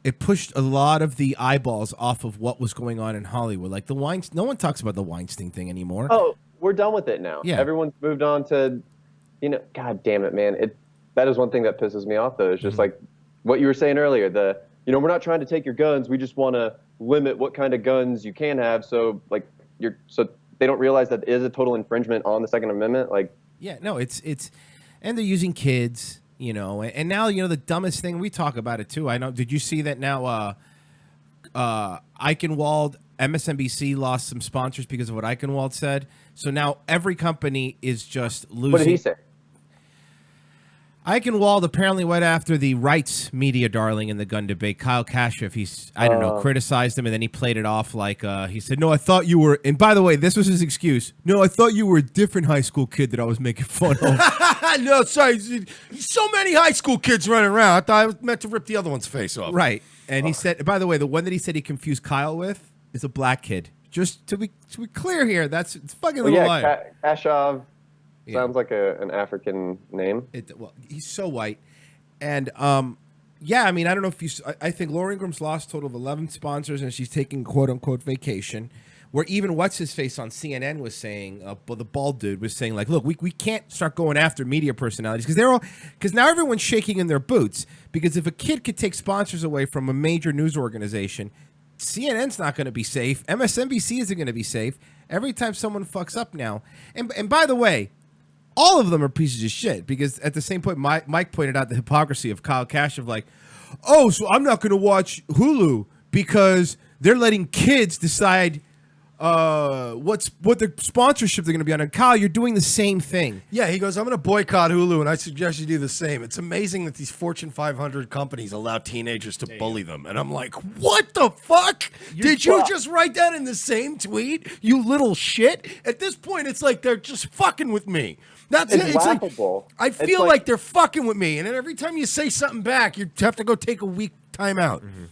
the eyeballs off of what was going on in Hollywood. No one talks about the Weinstein thing anymore. Oh, we're done with it now. Yeah. Everyone's moved on to, God damn it, man. that is one thing that pisses me off, though. It's just like what you were saying earlier. We're not trying to take your guns. We just want to limit what kind of guns you can have. So so they don't realize that it is a total infringement on the Second Amendment. Like, yeah, no, it's, and they're using kids, and now, the dumbest thing, we talk about it too. I know. Did you see that now? Eichenwald, MSNBC lost some sponsors because of what Eichenwald said. So now every company is just losing. What did he say? Eichenwald apparently went after the rights media darling in the gun debate, Kyle Kashev. Criticized him, and then he played it off like he said, "No, I thought you were." And by the way, this was his excuse. "No, I thought you were a different high school kid that I was making fun of." No, sorry. So many high school kids running around. I thought I was meant to rip the other one's face off. Right. And he said, by the way, the one that he said he confused Kyle with is a black kid. Just to be clear here, it's fucking little liar. Kashev sounds like an African name. Well, he's so white. And, I don't know if I think Laura Ingram's lost a total of 11 sponsors, and she's taking quote-unquote vacation, where even what's-his-face on CNN was saying, the bald dude was saying, like, look, we can't start going after media personalities because now everyone's shaking in their boots, because if a kid could take sponsors away from a major news organization, CNN's not going to be safe. MSNBC isn't going to be safe. Every time someone fucks up now. And by the way, all of them are pieces of shit, because at the same point, Mike pointed out the hypocrisy of Kyle Kashev, like, oh, so I'm not going to watch Hulu because they're letting kids decide what the sponsorship they're going to be on. And Kyle, you're doing the same thing. Yeah, he goes, I'm going to boycott Hulu, and I suggest you do the same. It's amazing that these Fortune 500 companies allow teenagers to bully them. And I'm like, what the fuck? Did you just write that in the same tweet, you little shit? At this point, it's like they're just fucking with me. That's it. It's laughable. Like, I feel like they're fucking with me. And then every time you say something back, you have to go take a week time out. Mm-hmm.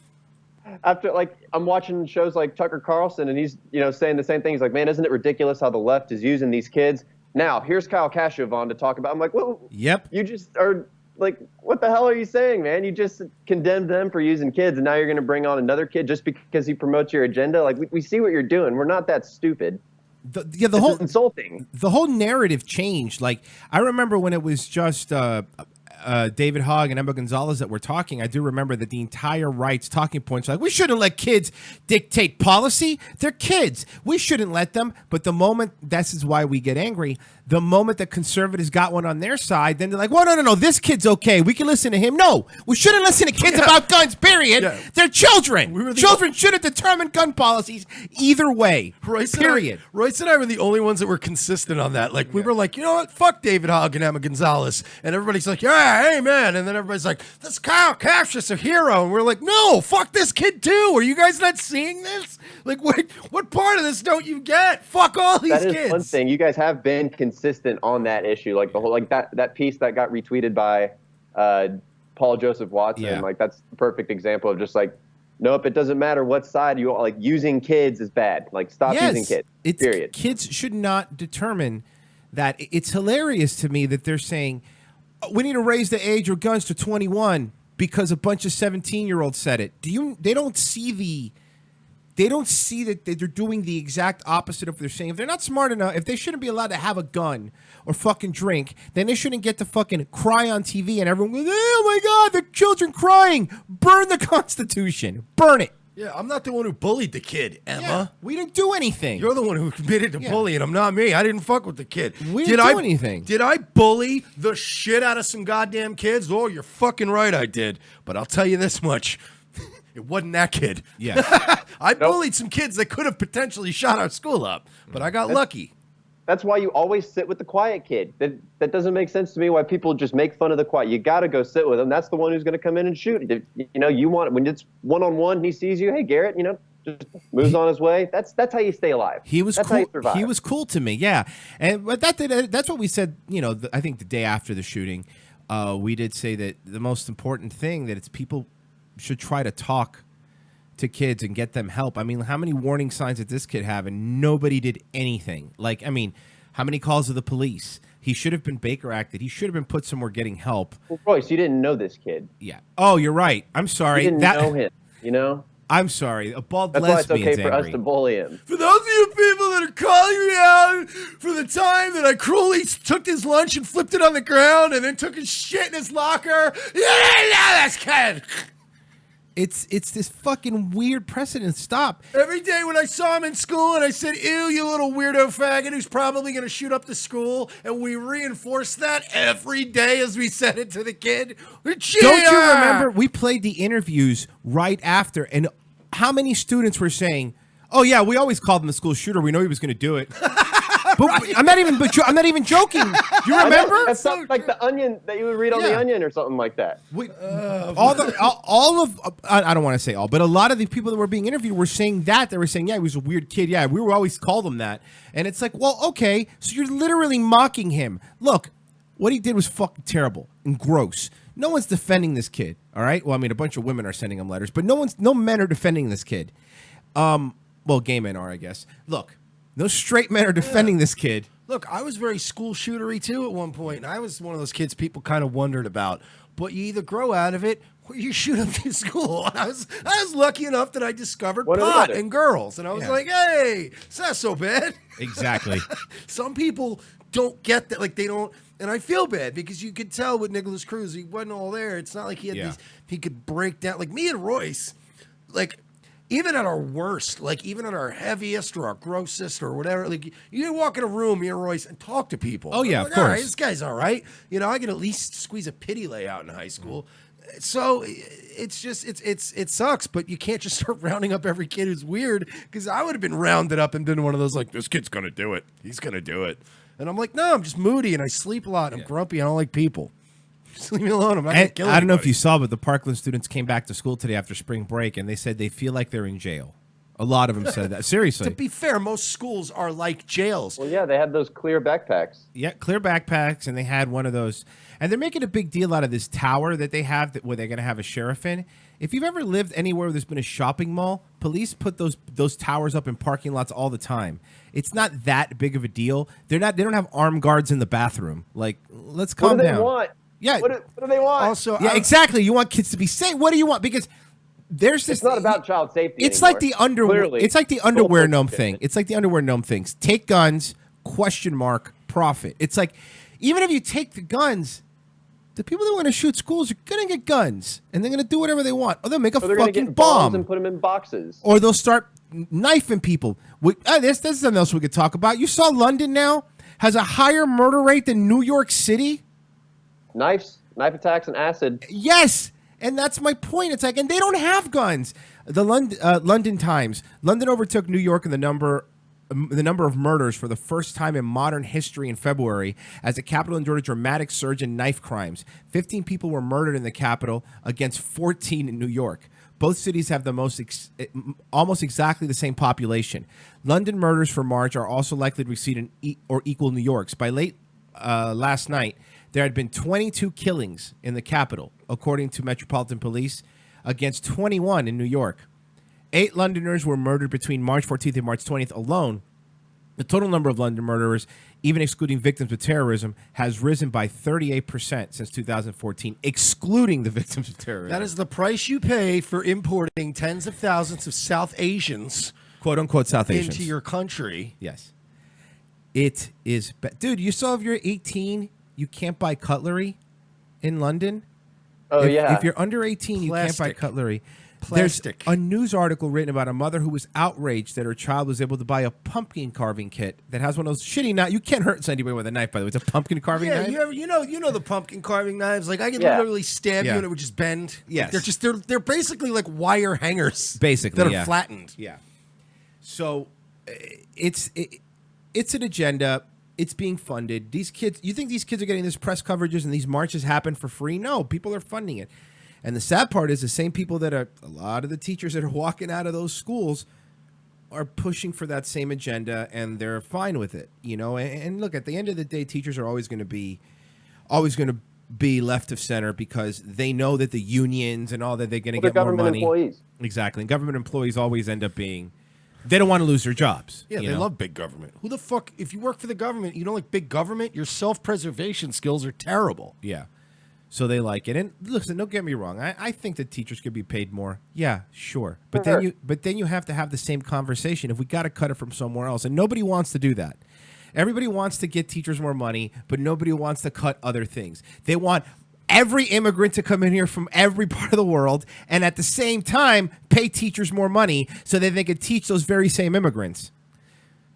After I'm watching shows like Tucker Carlson, and he's saying the same thing. He's like, man, isn't it ridiculous how the left is using these kids? Now here's Kyle Kashev on to talk about. I'm like, well, yep. You just are like, what the hell are you saying, man? You just condemned them for using kids, and now you're going to bring on another kid just because he promotes your agenda. Like, we see what you're doing. We're not that stupid. The whole insulting. The whole narrative changed. Like, I remember when it was just David Hogg and Emma Gonzalez that were talking. I do remember that the entire right's talking points were like, we shouldn't let kids dictate policy. They're kids. We shouldn't let them. But the moment, this is why we get angry, the moment that conservatives got one on their side, then they're like, well, no, this kid's okay. We can listen to him. No, we shouldn't listen to kids about guns, period. Yeah. They're children. Children shouldn't determine gun policies either way, period. Royce and I were the only ones that were consistent on that. Like, we were like, you know what? Fuck David Hogg and Emma Gonzalez. And everybody's like, yeah, amen. And then everybody's like, this Kyle Kashev a hero. And we're like, no, fuck this kid too. Are you guys not seeing this? Like, what part of this don't you get? Fuck all these kids. That is one thing. You guys have been consistent on that issue. Like, the whole, like that piece that got retweeted by Paul Joseph Watson. Yeah. Like, that's the perfect example of just like, nope, it doesn't matter what side you are. Like, using kids is bad. Like, stop using kids. Period. Kids should not determine that. It's hilarious to me that they're saying, we need to raise the age of guns to 21 because a bunch of 17-year-olds said it. They don't see that they're doing the exact opposite of what they're saying. If they're not smart enough, if they shouldn't be allowed to have a gun or fucking drink, then they shouldn't get to fucking cry on TV and everyone goes, oh my God, the children crying. Burn the Constitution. Burn it. Yeah, I'm not the one who bullied the kid, Emma. Yeah, we didn't do anything. You're the one who committed to bullying him, not me. I didn't fuck with the kid. We didn't do anything. Did I bully the shit out of some goddamn kids? Oh, you're fucking right I did. But I'll tell you this much. It wasn't that kid. Yeah. I bullied some kids that could have potentially shot our school up, but I got lucky. That's why you always sit with the quiet kid. That doesn't make sense to me why people just make fun of the quiet. You got to go sit with him. That's the one who's going to come in and shoot. You want, when it's one-on-one and he sees you, hey, Garrett, just moves on his way. That's how you stay alive. He was that's cool. How you survive. He was cool to me, yeah. And but that's what we said, I think the day after the shooting, we did say that the most important thing that it's people should try to talk to kids and get them help. I mean, how many warning signs did this kid have and nobody did anything? Like, I mean, how many calls to the police? He should have been Baker acted. He should have been put somewhere getting help. Well, Royce, you didn't know this kid. Yeah. Oh, you're right. I'm sorry. You didn't know him, I'm sorry. A bald That's why it's lesbian's okay for us angry. to bully him. For those of you people that are calling me out for the time that I cruelly took his lunch and flipped it on the ground and then took his shit in his locker, that's good. It's this fucking weird precedent. Stop. Every day when I saw him in school and I said, ew, you little weirdo faggot who's probably going to shoot up the school, and we reinforced that every day as we said it to the kid. Don't you remember we played the interviews right after, and how many students were saying, "Oh yeah, we always called him the school shooter. We know he was going to do it." But I'm not even joking. You remember? That's something like the Onion that you would read on the Onion or something like that. All of I don't want to say all, but a lot of the people that were being interviewed were saying that. They were saying, yeah, he was a weird kid. Yeah, we were always called him that. And it's like, well, okay, so you're literally mocking him. Look, what he did was fucking terrible and gross. No one's defending this kid, all right? Well, I mean, a bunch of women are sending him letters, but no men are defending this kid. Well, gay men are, I guess. Look, no straight men are defending this kid. Look, I was very school shootery too at one point, and I was one of those kids people kind of wondered about. But you either grow out of it or you shoot up to school. And I was lucky enough that I discovered pot and girls, and I was like, hey, it's not so bad. Exactly. Some people don't get that, like they don't. And I feel bad because you could tell with Nicholas Cruz, he wasn't all there. It's not like he had these, he could break down. Like me and Royce, like even at our worst, like even at our heaviest or our grossest or whatever, like you walk in a room, me and Royce, and talk to people. Oh, yeah, Like, of all right, course. this guy's all right. You know, I could at least squeeze a pity lay out in high school. So it's just, it sucks, but you can't just start rounding up every kid who's weird, because I would have been rounded up and been one of those like, this kid's going to do it. He's going to do it. And I'm like, no, I'm just moody and I sleep a lot. And I'm grumpy. I don't like people. Just leave me alone. I'm not going to kill I don't know if anybody. you saw, but the Parkland students came back to school today after spring break, and they said they feel like they're in jail. A lot of them said that. Seriously. To be fair, most schools are like jails. Well, yeah, they had those clear backpacks. Yeah, clear backpacks, and they had one of those. And they're making a big deal out of this tower that they have where they're going to have a sheriff in. If you've ever lived anywhere where there's been a shopping mall, police put those towers up in parking lots all the time. It's not that big of a deal. They don't have armed guards in the bathroom. Like, let's calm down. What do they want? Yeah. What do they want? Also, yeah, exactly. You want kids to be safe. What do you want? Because there's this. It's not about child safety. It's anymore. like the underwear. Clearly. It's like the underwear gnome thing. It's like the underwear gnome things. Take guns, ? Profit. It's like, even if you take the guns, the people that want to shoot schools are gonna get guns, and they're gonna do whatever they want. Or they'll make a They're gonna fucking get bombs bomb, and put them in boxes. or they'll start knifing people. There's something else we could talk about. You saw London now has a higher murder rate than New York City. Knife attacks, and acid. Yes, and that's my point. It's like, and they don't have guns. The London Times. London overtook New York in the number of murders for the first time in modern history in February, as the capital endured a dramatic surge in knife crimes. 15 people were murdered in the capital against 14 in New York. Both cities have the almost exactly the same population. London murders for March are also likely to exceed or equal New York's. By late last night, there had been 22 killings in the capital, according to Metropolitan Police, against 21 in New York. 8 Londoners were murdered between March 14th and March 20th alone. The total number of London murderers, even excluding victims of terrorism, has risen by 38% since 2014, excluding the victims of terrorism. That is the price you pay for importing tens of thousands of South Asians, quote unquote South Asians, into your country. Yes. It is dude, you saw if you're 18, you can't buy cutlery in London. Oh, yeah. If you're under 18, you can't buy cutlery. Plastic. There's a news article written about a mother who was outraged that her child was able to buy a pumpkin carving kit that has one of those shitty knives. You can't hurt anybody with a knife, by the way. It's a pumpkin carving Yeah, knife. you know the pumpkin carving knives. Like I could Yeah. literally stab you Yeah. and it would just bend. Yes. They're basically like wire hangers. Basically, that yeah. are flattened. Yeah. So it's an agenda. It's being funded. These kids, you think these kids are getting this press coverages and these marches happen for free? No, people are funding it. And the sad part is the same people that are, a lot of the teachers that are walking out of those schools are pushing for that same agenda, and they're fine with it, you know. And look, at the end of the day, teachers are always going to be left of center because they know that the unions and all that, they're going to get more money. Employees. Exactly. And government employees always end up being, they don't want to lose their jobs. Yeah, you they know? love big government. Who the fuck, if you work for the government, you don't like big government, your self-preservation skills are terrible. Yeah. So they like it. And listen, don't get me wrong. I think that teachers could be paid more. Yeah, sure. But Sure. then you have to have the same conversation if we got to cut it from somewhere else. And nobody wants to do that. Everybody wants to get teachers more money, but nobody wants to cut other things. They want every immigrant to come in here from every part of the world and at the same time pay teachers more money so that they could teach those very same immigrants.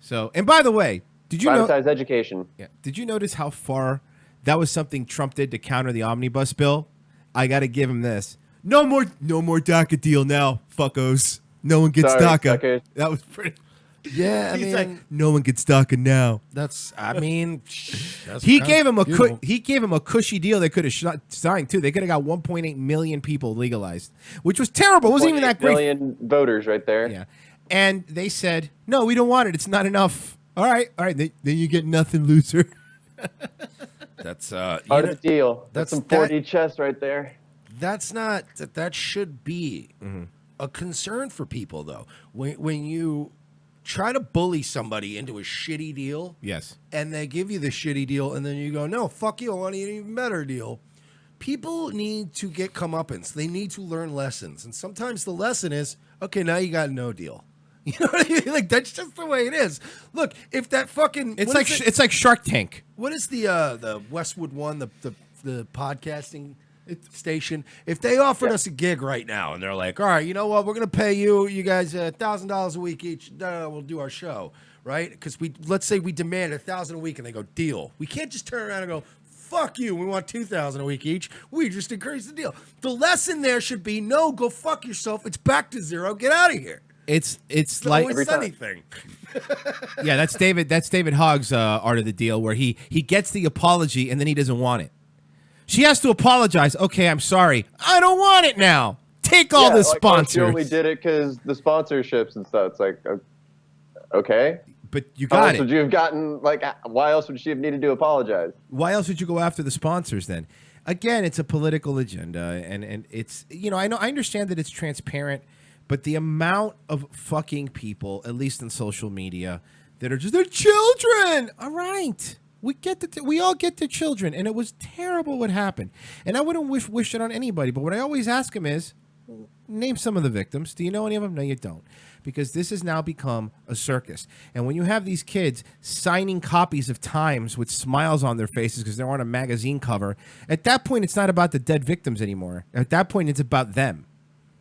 So, and by the way, did you know Privatize education. Yeah. Did you notice how far that was something Trump did to counter the omnibus bill? I got to give him this. No more DACA deal now, fuckos. No one gets Sorry, DACA. suckers. That was pretty. Yeah, I He's mean, like, no one gets DACA now. that's that's He kind gave of him beautiful. he gave him a cushy deal. They could have signed too. They could have got 1.8 million people legalized, which was terrible. It wasn't even that great. Million voters right there. Yeah, and they said, no, we don't want it. It's not enough. All right. Then you get nothing, loser. That's Part of the deal. That's some 4D chess right there. That's not that should be a concern for people though. When you try to bully somebody into a shitty deal, Yes. and they give you the shitty deal, and then you go, no, fuck you, I want an even better deal. People need to get comeuppance. They need to learn lessons, and sometimes the lesson is, okay, now you got no deal. You know what I mean? Like that's just the way it is. Look, if that fucking It's what like is it? it's like Shark Tank. What is the Westwood one, the podcasting station? If they offered us a gig right now and they're like, all right, you know what, we're gonna pay you guys $1,000 a week each. We'll do our show, right? Because let's say we demand $1,000 a week, and they go deal. We can't just turn around and go, fuck you, we want $2,000 a week each. We just increase the deal. The lesson there should be, no, go fuck yourself. It's back to zero. Get out of here. It's It's like always anything. yeah, that's David Hogg's art of the deal, where he gets the apology and then he doesn't want it. She has to apologize. Okay, I'm sorry. I don't want it now. Take all the Like, sponsors. She only did it because the sponsorships and stuff. It's like, okay. But you How got else it. would you have gotten? Like, why else would she have needed to apologize? Why else would you go after the sponsors then? Again, it's a political agenda, and it's, I understand that it's transparent, but the amount of fucking people, at least in social media, that are just, they're children. All right. We all get the children, and it was terrible what happened. And I wouldn't wish it on anybody, but what I always ask them is, name some of the victims. Do you know any of them? No, you don't. Because this has now become a circus. And when you have these kids signing copies of Times with smiles on their faces because they're on a magazine cover, at that point, it's not about the dead victims anymore. At that point, it's about them.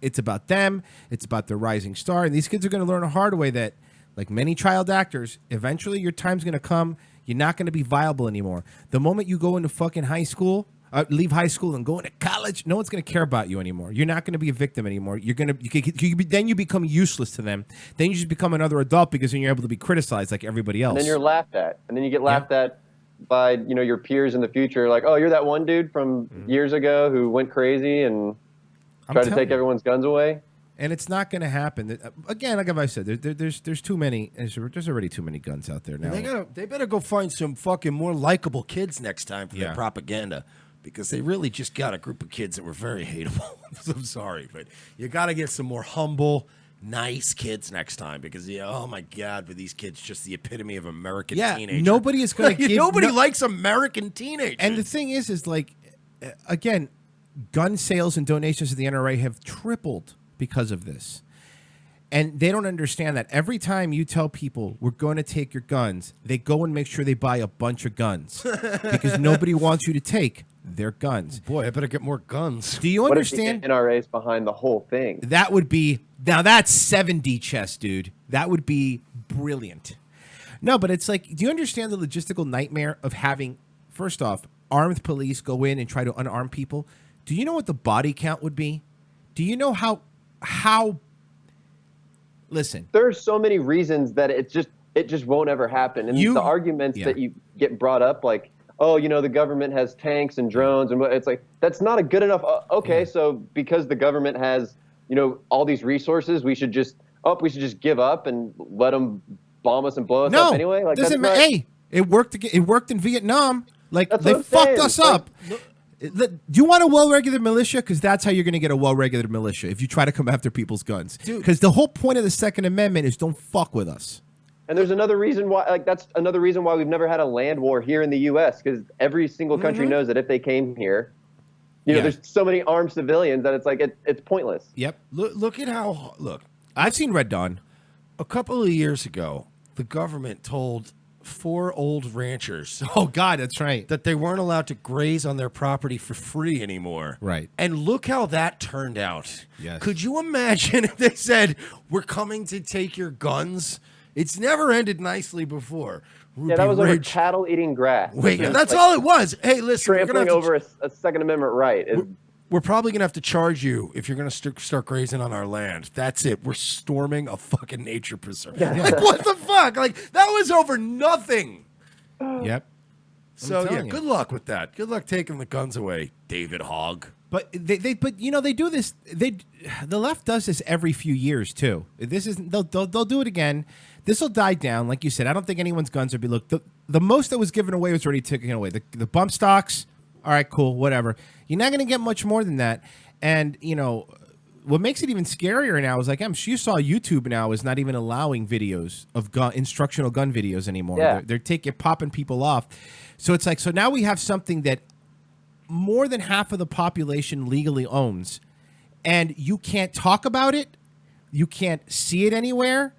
It's about them. It's about the rising star. And these kids are going to learn a hard way that, like many child actors, eventually your time's going to come. You're not going to be viable anymore. The moment you go into fucking high school, leave high school and go into college, no one's going to care about you anymore. You're not going to be a victim anymore. Then you become useless to them. Then you just become another adult because then you're able to be criticized like everybody else. And then you're laughed at. And then you get laughed at by, your peers in the future. Like, oh, you're that one dude from years ago who went crazy and tried to take everyone's guns away. And it's not going to happen. Again, like I said, there's too many. There's already too many guns out there now. They better go find some fucking more likable kids next time for Yeah. their propaganda, because they really just got a group of kids that were very hateable. I'm sorry, but you got to get some more humble, nice kids next time, because oh my God, were these kids just the epitome of American teenager? Nobody is going to give. Nobody likes American teenagers. And the thing is like, again, gun sales and donations to the NRA have tripled because of this. And they don't understand that every time you tell people we're going to take your guns, they go and make sure they buy a bunch of guns because nobody wants you to take their guns. Boy, I better get more guns. Do you understand? What if the NRA's behind the whole thing? That would be, now that's 7D chess, dude. That would be brilliant. No, but it's like, do you understand the logistical nightmare of having, first off, armed police go in and try to unarm people? Do you know what the body count would be? Do you know how listen, there's so many reasons that it just won't ever happen. And the arguments that you get brought up, like, oh, the government has tanks and drones, and it's like, that's not a good enough. Okay, so because the government has, all these resources, we should just give up and let them bomb us and blow us up anyway. Like, doesn't matter. Hey, it worked in Vietnam. Like, they fucked us up. Do you want a well-regulated militia? Because that's how you're going to get a well-regulated militia, if you try to come after people's guns. Because the whole point of the Second Amendment is don't fuck with us. And there's another reason why, that's another reason why we've never had a land war here in the U.S., because every single country knows that if they came here, You know, there's so many armed civilians that it's like it's pointless. Yep. Look at how I've seen Red Dawn. A couple of years ago, the government told 4 old ranchers. Oh God, that's right. That they weren't allowed to graze on their property for free anymore. Right. And look how that turned out. Yes. Could you imagine if they said, "We're coming to take your guns"? It's never ended nicely before. Yeah, that was over cattle eating grass. Wait, that's all it was. Hey, listen, trampling over a Second Amendment right. We're probably going to have to charge you if you're going to start grazing on our land. That's it. We're storming a fucking nature preserve. Like, what the fuck? Like, that was over nothing. Yep. So, telling yeah, you. good luck with that. Good luck taking the guns away, David Hogg. But they do this. The left does this every few years too. This is they'll do it again. This will die down, like you said. I don't think anyone's guns would be the most that was given away was already taken away. The bump stocks. All right, cool, whatever. You're not going to get much more than that. And what makes it even scarier now is like you saw YouTube now is not even allowing videos of instructional gun videos anymore. Yeah. They're popping people off. So it's like now we have something that more than half of the population legally owns, and you can't talk about it, you can't see it anywhere.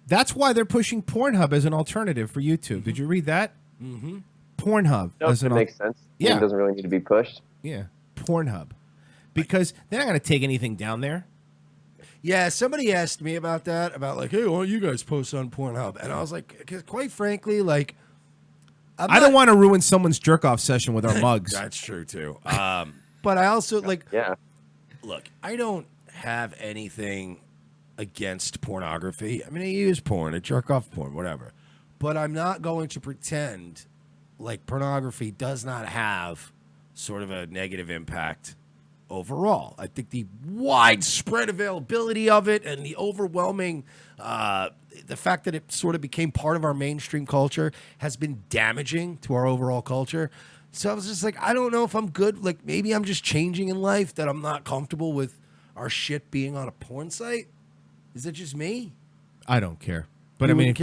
That's why they're pushing Pornhub as an alternative for YouTube. Did you read that? Mm-hmm. Pornhub. It makes sense. Yeah. It doesn't really need to be pushed. Yeah, Pornhub. Because they're not going to take anything down there. Yeah, somebody asked me about that, about like, hey, why don't you guys post on Pornhub? And I was like, 'cause quite frankly, like, I don't want to ruin someone's jerk-off session with our mugs. That's true, too. But I also, like, look, I don't have anything against pornography. I mean, I use porn, I jerk off porn, whatever. But I'm not going to pretend like pornography does not have sort of a negative impact overall. I think the widespread availability of it and the overwhelming, the fact that it sort of became part of our mainstream culture has been damaging to our overall culture. So I was just like, I don't know if I'm good. Like, maybe I'm just changing in life that I'm not comfortable with our shit being on a porn site. Is it just me? I don't care. But I mean,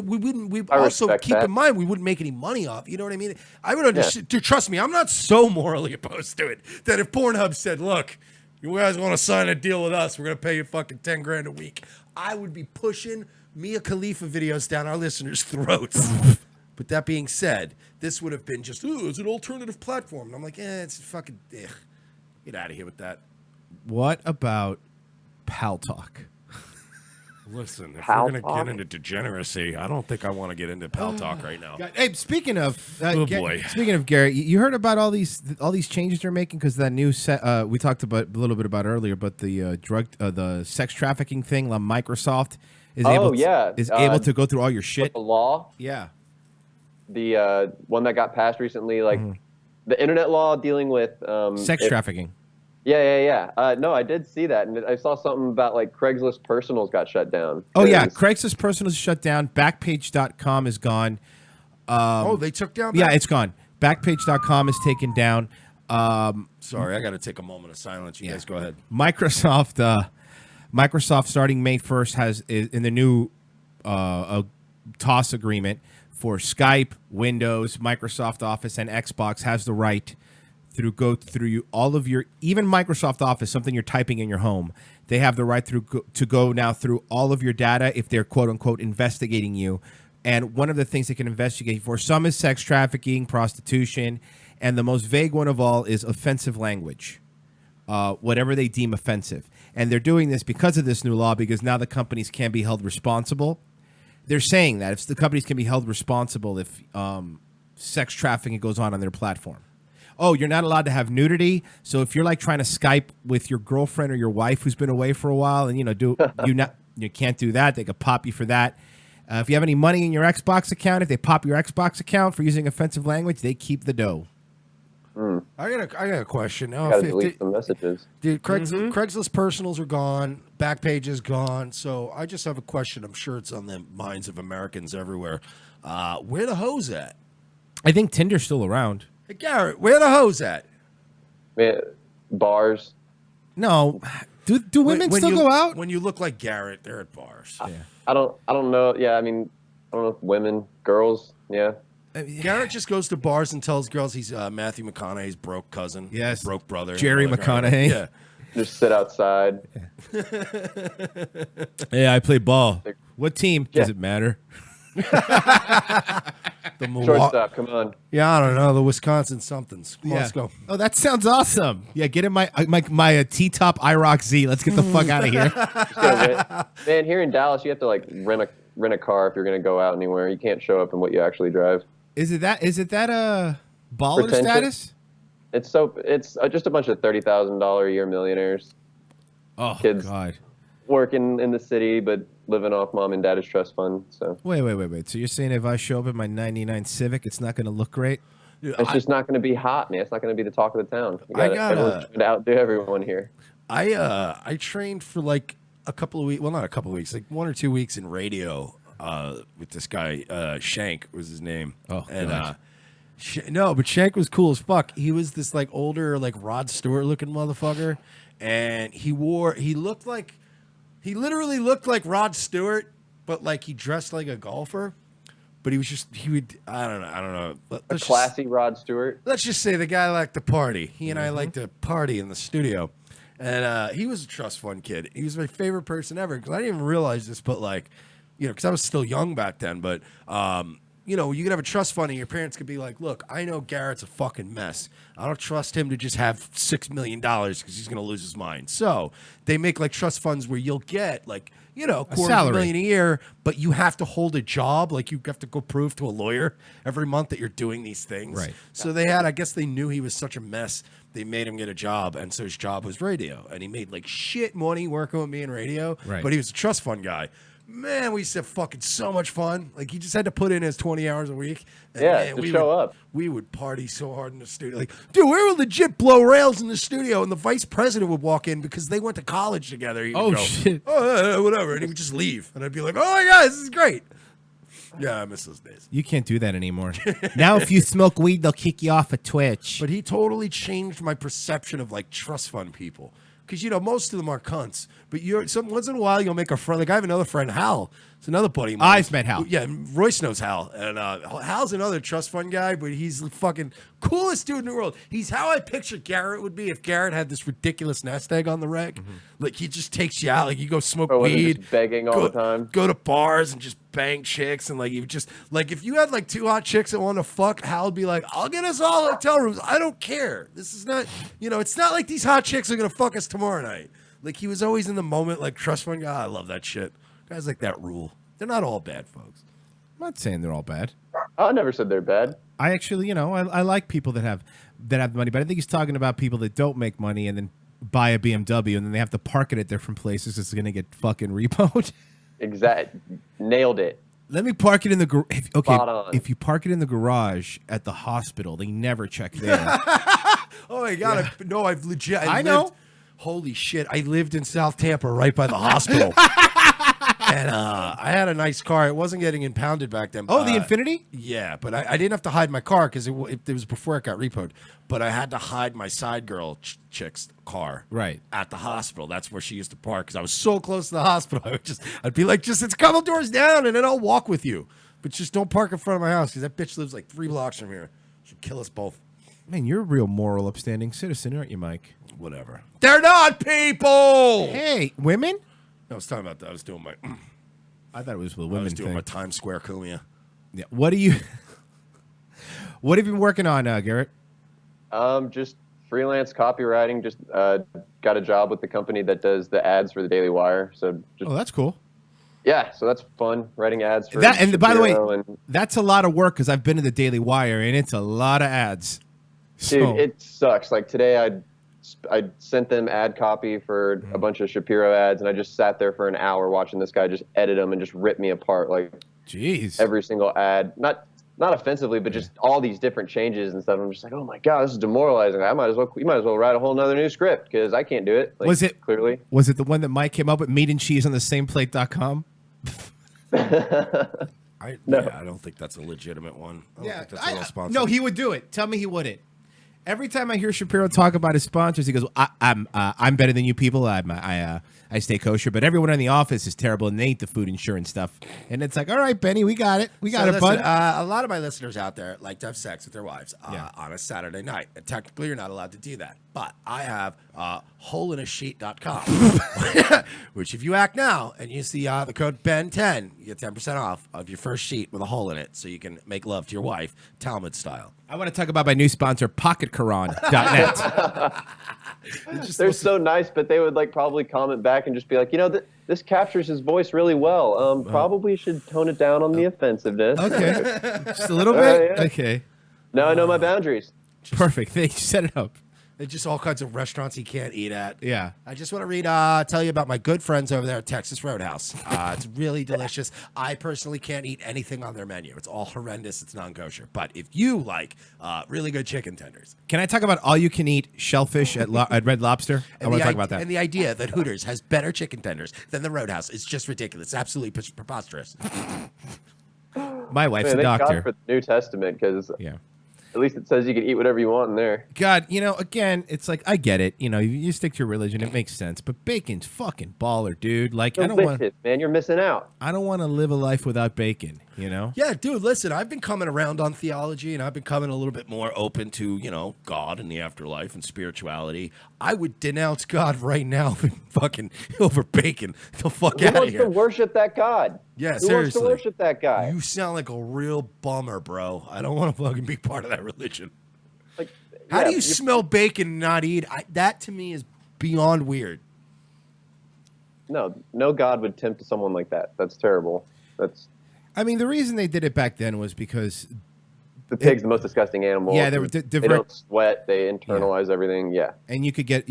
we wouldn't. We I also respect keep that. in mind we wouldn't make any money off. You know what I mean? I would understand. Dude, trust me, I'm not so morally opposed to it that if Pornhub said, "Look, you guys want to sign a deal with us? We're gonna pay you fucking $10,000 a week," I would be pushing Mia Khalifa videos down our listeners' throats. But that being said, this would have been just, it's an alternative platform, and I'm like, it's fucking, get out of here with that. what about Pal Talk? Listen, if Pal we're going to Talk? get into degeneracy, I don't think I want to get into Pal Talk right now. Hey, speaking of, Oh, boy. Speaking of Garrett, you heard about all these changes they're making because that new set we talked about a little bit about earlier, but the the sex trafficking thing. Microsoft is able to go through all your shit. The law, Yeah, the one that got passed recently, like the internet law dealing with sex trafficking. Yeah. No, I did see that, and I saw something about like Craigslist Personals got shut down. Oh yeah, Craigslist Personal is shut down. Backpage.com is gone. They took down. Yeah, it's gone. Backpage.com is taken down. Sorry, I got to take a moment of silence. You guys go ahead. Microsoft starting May 1st has in the new TOS agreement for Skype, Windows, Microsoft Office, and Xbox has the right through all of your, even Microsoft Office, something you're typing in your home, they have the right to go now through all of your data if they're quote unquote investigating you. And one of the things they can investigate for some is sex trafficking, prostitution, and the most vague one of all is offensive language, whatever they deem offensive. And they're doing this because of this new law, because now the companies can be held responsible. They're saying that if the companies can be held responsible if sex trafficking goes on their platform. Oh, you're not allowed to have nudity. So if you're like trying to Skype with your girlfriend or your wife who's been away for a while, and you can't do that. They could pop you for that. If you have any money in your Xbox account, if they pop your Xbox account for using offensive language, they keep the dough. I got a question. Now, Gotta delete some messages. Dude, Craigslist Personals are gone. Backpage is gone. So I just have a question. I'm sure it's on the minds of Americans everywhere. Where the hoes at? I think Tinder's still around. Hey, Garrett, where the hoes at? Man, bars. No. Do women still go out? When you look like Garrett, they're at bars. I don't know. Yeah, I mean, I don't know if women, girls, yeah. Garret just goes to bars and tells girls he's Matthew McConaughey's broke cousin. Yes. Broke brother. Jerry Like, McConaughey. Yeah. Just sit outside. Yeah, I play ball. What team? Does it matter? The Shortstop, come on. Yeah, I don't know. The Wisconsin somethings. Come on, let's go. Oh, that sounds awesome. Yeah, get in my T-top IROC Z. Let's get the fuck out of here. Man, here in Dallas, you have to like rent a car if you're going to go out anywhere. You can't show up in what you actually drive. Is it that baller Pretentious. status? It's just a bunch of $30,000 a year millionaires. Oh, kids God. Working in the city but living off mom and dad's trust fund. So Wait. So you're saying if I show up in my '99 Civic, it's not going to look great? it's just not going to be hot, man. It's not going to be the talk of the town. Everyone's trying to outdo everyone here. I trained for like a couple of weeks. Well, not a couple of weeks, like 1 or 2 weeks in radio with this guy. Shank was his name. Oh, and God. no, but Shank was cool as fuck. He was this like older, like Rod Stewart looking motherfucker, and he literally looked like Rod Stewart, but like he dressed like a golfer. But I don't know. Classy Rod Stewart. Let's just say the guy liked to party. He and I liked to party in the studio. And he was a trust fund kid. He was my favorite person ever because I didn't even realize this, but like, because I was still young back then. But, you could have a trust fund and your parents could be like, look, I know Garrett's a fucking mess. I don't trust him to just have $6 million because he's going to lose his mind. So they make like trust funds where you'll get like, $250,000 a year, but you have to hold a job. Like you have to go prove to a lawyer every month that you're doing these things. Right. So I guess they knew he was such a mess. They made him get a job. And so his job was radio. And he made like shit money working with me in radio. Right. But he was a trust fund guy. Man, we used to have fucking so much fun. Like, he just had to put in his 20 hours a week. And man, just show up. We would party so hard in the studio. Like, dude, we would legit blow rails in the studio, and the vice president would walk in because they went to college together. He would go, shit. Oh, whatever. And he would just leave. And I'd be like, oh, my God, this is great. Yeah, I miss those days. You can't do that anymore. Now, if you smoke weed, they'll kick you off of Twitch. But he totally changed my perception of, like, trust fund people. Because, most of them are cunts. But once in a while, you'll make a friend. Like, I have another friend, Hal. It's another buddy of mine. I've met Hal. Yeah, Royce knows Hal. And Hal's another trust fund guy, but he's the fucking coolest dude in the world. He's how I picture Garret would be if Garret had this ridiculous nest egg on the reg. Mm-hmm. Like, he just takes you out. Like, you go smoke Wasn't weed. just begging all the time. Go to bars and just bang chicks. And, like, if you had, like, 2 hot chicks that wanted to fuck, Hal would be like, I'll get us all hotel rooms. I don't care. This is not, it's not like these hot chicks are going to fuck us tomorrow night. Like, he was always in the moment, like, trust fund guy. I love that shit. Guys like that rule. They're not all bad, folks. I'm not saying they're all bad. I never said they're bad. I actually, I like people that have money, but I think he's talking about people that don't make money and then buy a BMW and then they have to park it at different places. It's going to get fucking repoed. Exact. Nailed it. Let me park it in the garage. Okay, Spot on. if you park it in the garage at the hospital, they never check there. Oh my God! Yeah. I've legit. I know. Holy shit! I lived in South Tampa, right by the hospital, and I had a nice car. It wasn't getting impounded back then. Oh, the Infinity? Yeah, but I didn't have to hide my car because it was before it got repoed. But I had to hide my side girl chick's car right at the hospital. That's where she used to park because I was so close to the hospital. I'd be like, it's a couple doors down, and then I'll walk with you. But just don't park in front of my house because that bitch lives like 3 blocks from here. She'll kill us both. Man, you're a real moral, upstanding citizen, aren't you, Mike? Whatever. They're not people. Hey, women? I was talking about that. I was doing my. I thought it was the women. I was doing thing. my Times Square Kumia. Yeah. What have you been working on, Garret? Just freelance copywriting. Just got a job with the company that does the ads for the Daily Wire. So. That's cool. Yeah, so that's fun. Writing ads for that. And by the way, and, that's a lot of work because I've been to the Daily Wire and it's a lot of ads. Dude, it sucks. Like today, I sent them ad copy for a bunch of Shapiro ads, and I just sat there for an hour watching this guy just edit them and just rip me apart. Like, jeez, every single ad, not offensively, but just all these different changes and stuff. I'm just like, oh my God, this is demoralizing. You might as well write a whole nother new script because I can't do it. Like, was it the one that Mike came up with, meat and cheese on the same plate.com? I don't think that's a legitimate one. I don't think that's a real sponsor. No, he would do it. Tell me he wouldn't. Every time I hear Shapiro talk about his sponsors, he goes, I'm better than you people. I stay kosher, but everyone in the office is terrible, and they eat the food insurance stuff. And it's like, all right, Benny, we got it. We got it, listen, bud. A lot of my listeners out there like to have sex with their wives on a Saturday night. And technically, you're not allowed to do that. But I have holeinaSheet.com, which if you act now and use the code BEN10, you get 10% off of your first sheet with a hole in it so you can make love to your wife, Talmud style. I want to talk about my new sponsor, PocketQuran.net. They're so nice, but they would like probably comment back and just be like, this captures his voice really well. Probably should tone it down on the offensiveness. Okay, just a little bit. Yeah. Okay. Now I know my boundaries. Perfect. Thank you. Set it up. There's just all kinds of restaurants you can't eat at. Yeah. I just want to tell you about my good friends over there at Texas Roadhouse. It's really delicious. I personally can't eat anything on their menu. It's all horrendous. It's non-kosher. But if you like really good chicken tenders. Can I talk about all-you-can-eat shellfish at Red Lobster? I want to talk about that. And the idea that Hooters has better chicken tenders than the Roadhouse is just ridiculous. It's absolutely preposterous. My wife's a thank doctor. God for the New Testament, because yeah. At least it says you can eat whatever you want in there. God, again, it's like, I get it. You stick to your religion, it makes sense. But bacon's fucking baller, dude. Like, I don't want, man, you're missing out. I don't want to live a life without bacon. Yeah, dude, listen, I've been coming around on theology, and I've been coming a little bit more open to, God and the afterlife and spirituality. I would denounce God right now fucking over bacon. The fuck Who out of wants here. to worship that God? Yeah, Who seriously. wants to worship that guy? You sound like a real bummer, bro. I don't want to fucking be part of that religion. How do you smell bacon and not eat? That to me is beyond weird. No God would tempt someone like that. That's terrible. I mean, the reason they did it back then was because the pig's the most disgusting animal. Yeah, they don't sweat. They internalize everything. Yeah, and you get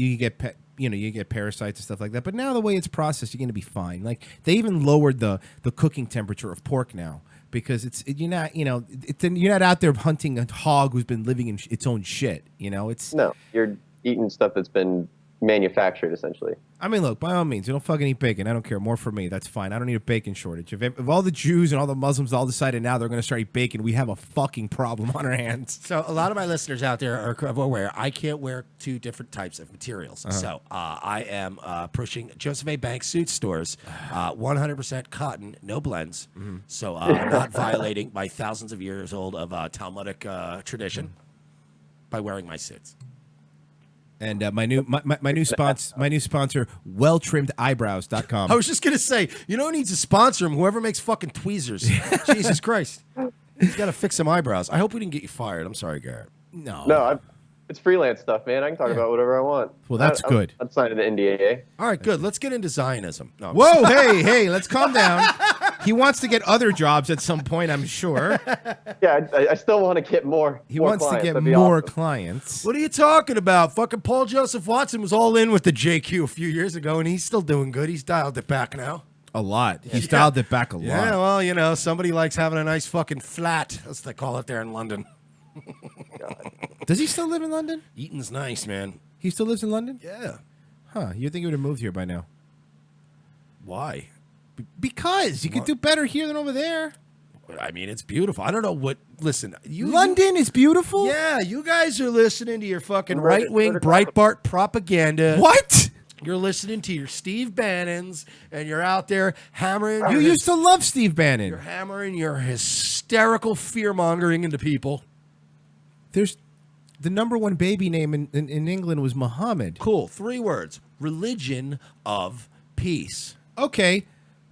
parasites and stuff like that. But now the way it's processed, you're going to be fine. Like they even lowered the cooking temperature of pork now because you're not out there hunting a hog who's been living in its own shit. You're eating stuff that's been manufactured essentially. I mean, look, by all means, you don't fucking eat bacon. I don't care. More for me. That's fine. I don't need a bacon shortage. If all the Jews and all the Muslims all decided now they're going to start eating bacon, we have a fucking problem on our hands. So a lot of my listeners out there are aware I can't wear two different types of materials. So I am pushing Joseph A. Banks suit stores, 100% cotton, no blends. So not violating my thousands of years old of Talmudic tradition by wearing my suits. And my new sponsor, welltrimmedeyebrows.com. I was just gonna say, who needs to sponsor him? Whoever makes fucking tweezers. Jesus Christ, he's got to fix some eyebrows. I hope we didn't get you fired. I'm sorry, Garrett. No, it's freelance stuff, man. I can talk about whatever I want. Well, that's good. I'm signing an NDA. All right, good. Let's get into Zionism. No, whoa, hey, let's calm down. He wants to get other jobs at some point, I'm sure. Yeah, I still want to get more. He wants to get more clients. What are you talking about? Fucking Paul Joseph Watson was all in with the JQ a few years ago, and he's still doing good. He's dialed it back now. A lot. He's dialed it back a lot. Yeah, well, somebody likes having a nice fucking flat, as they call it there in London. Does he still live in London? Eaton's nice, man. He still lives in London? Yeah. Huh. You'd think he would have moved here by now. Why? Because you could do better here than over there. I mean, it's beautiful. I don't know what. Listen, London is beautiful? Yeah, you guys are listening to your fucking right-wing Breitbart propaganda. What? You're listening to your Steve Bannons, and you're out there hammering. You used to love Steve Bannon. You're hammering your hysterical fear-mongering into people. There's the number one baby name in England was Muhammad. Cool. 3 words. Religion of peace. Okay.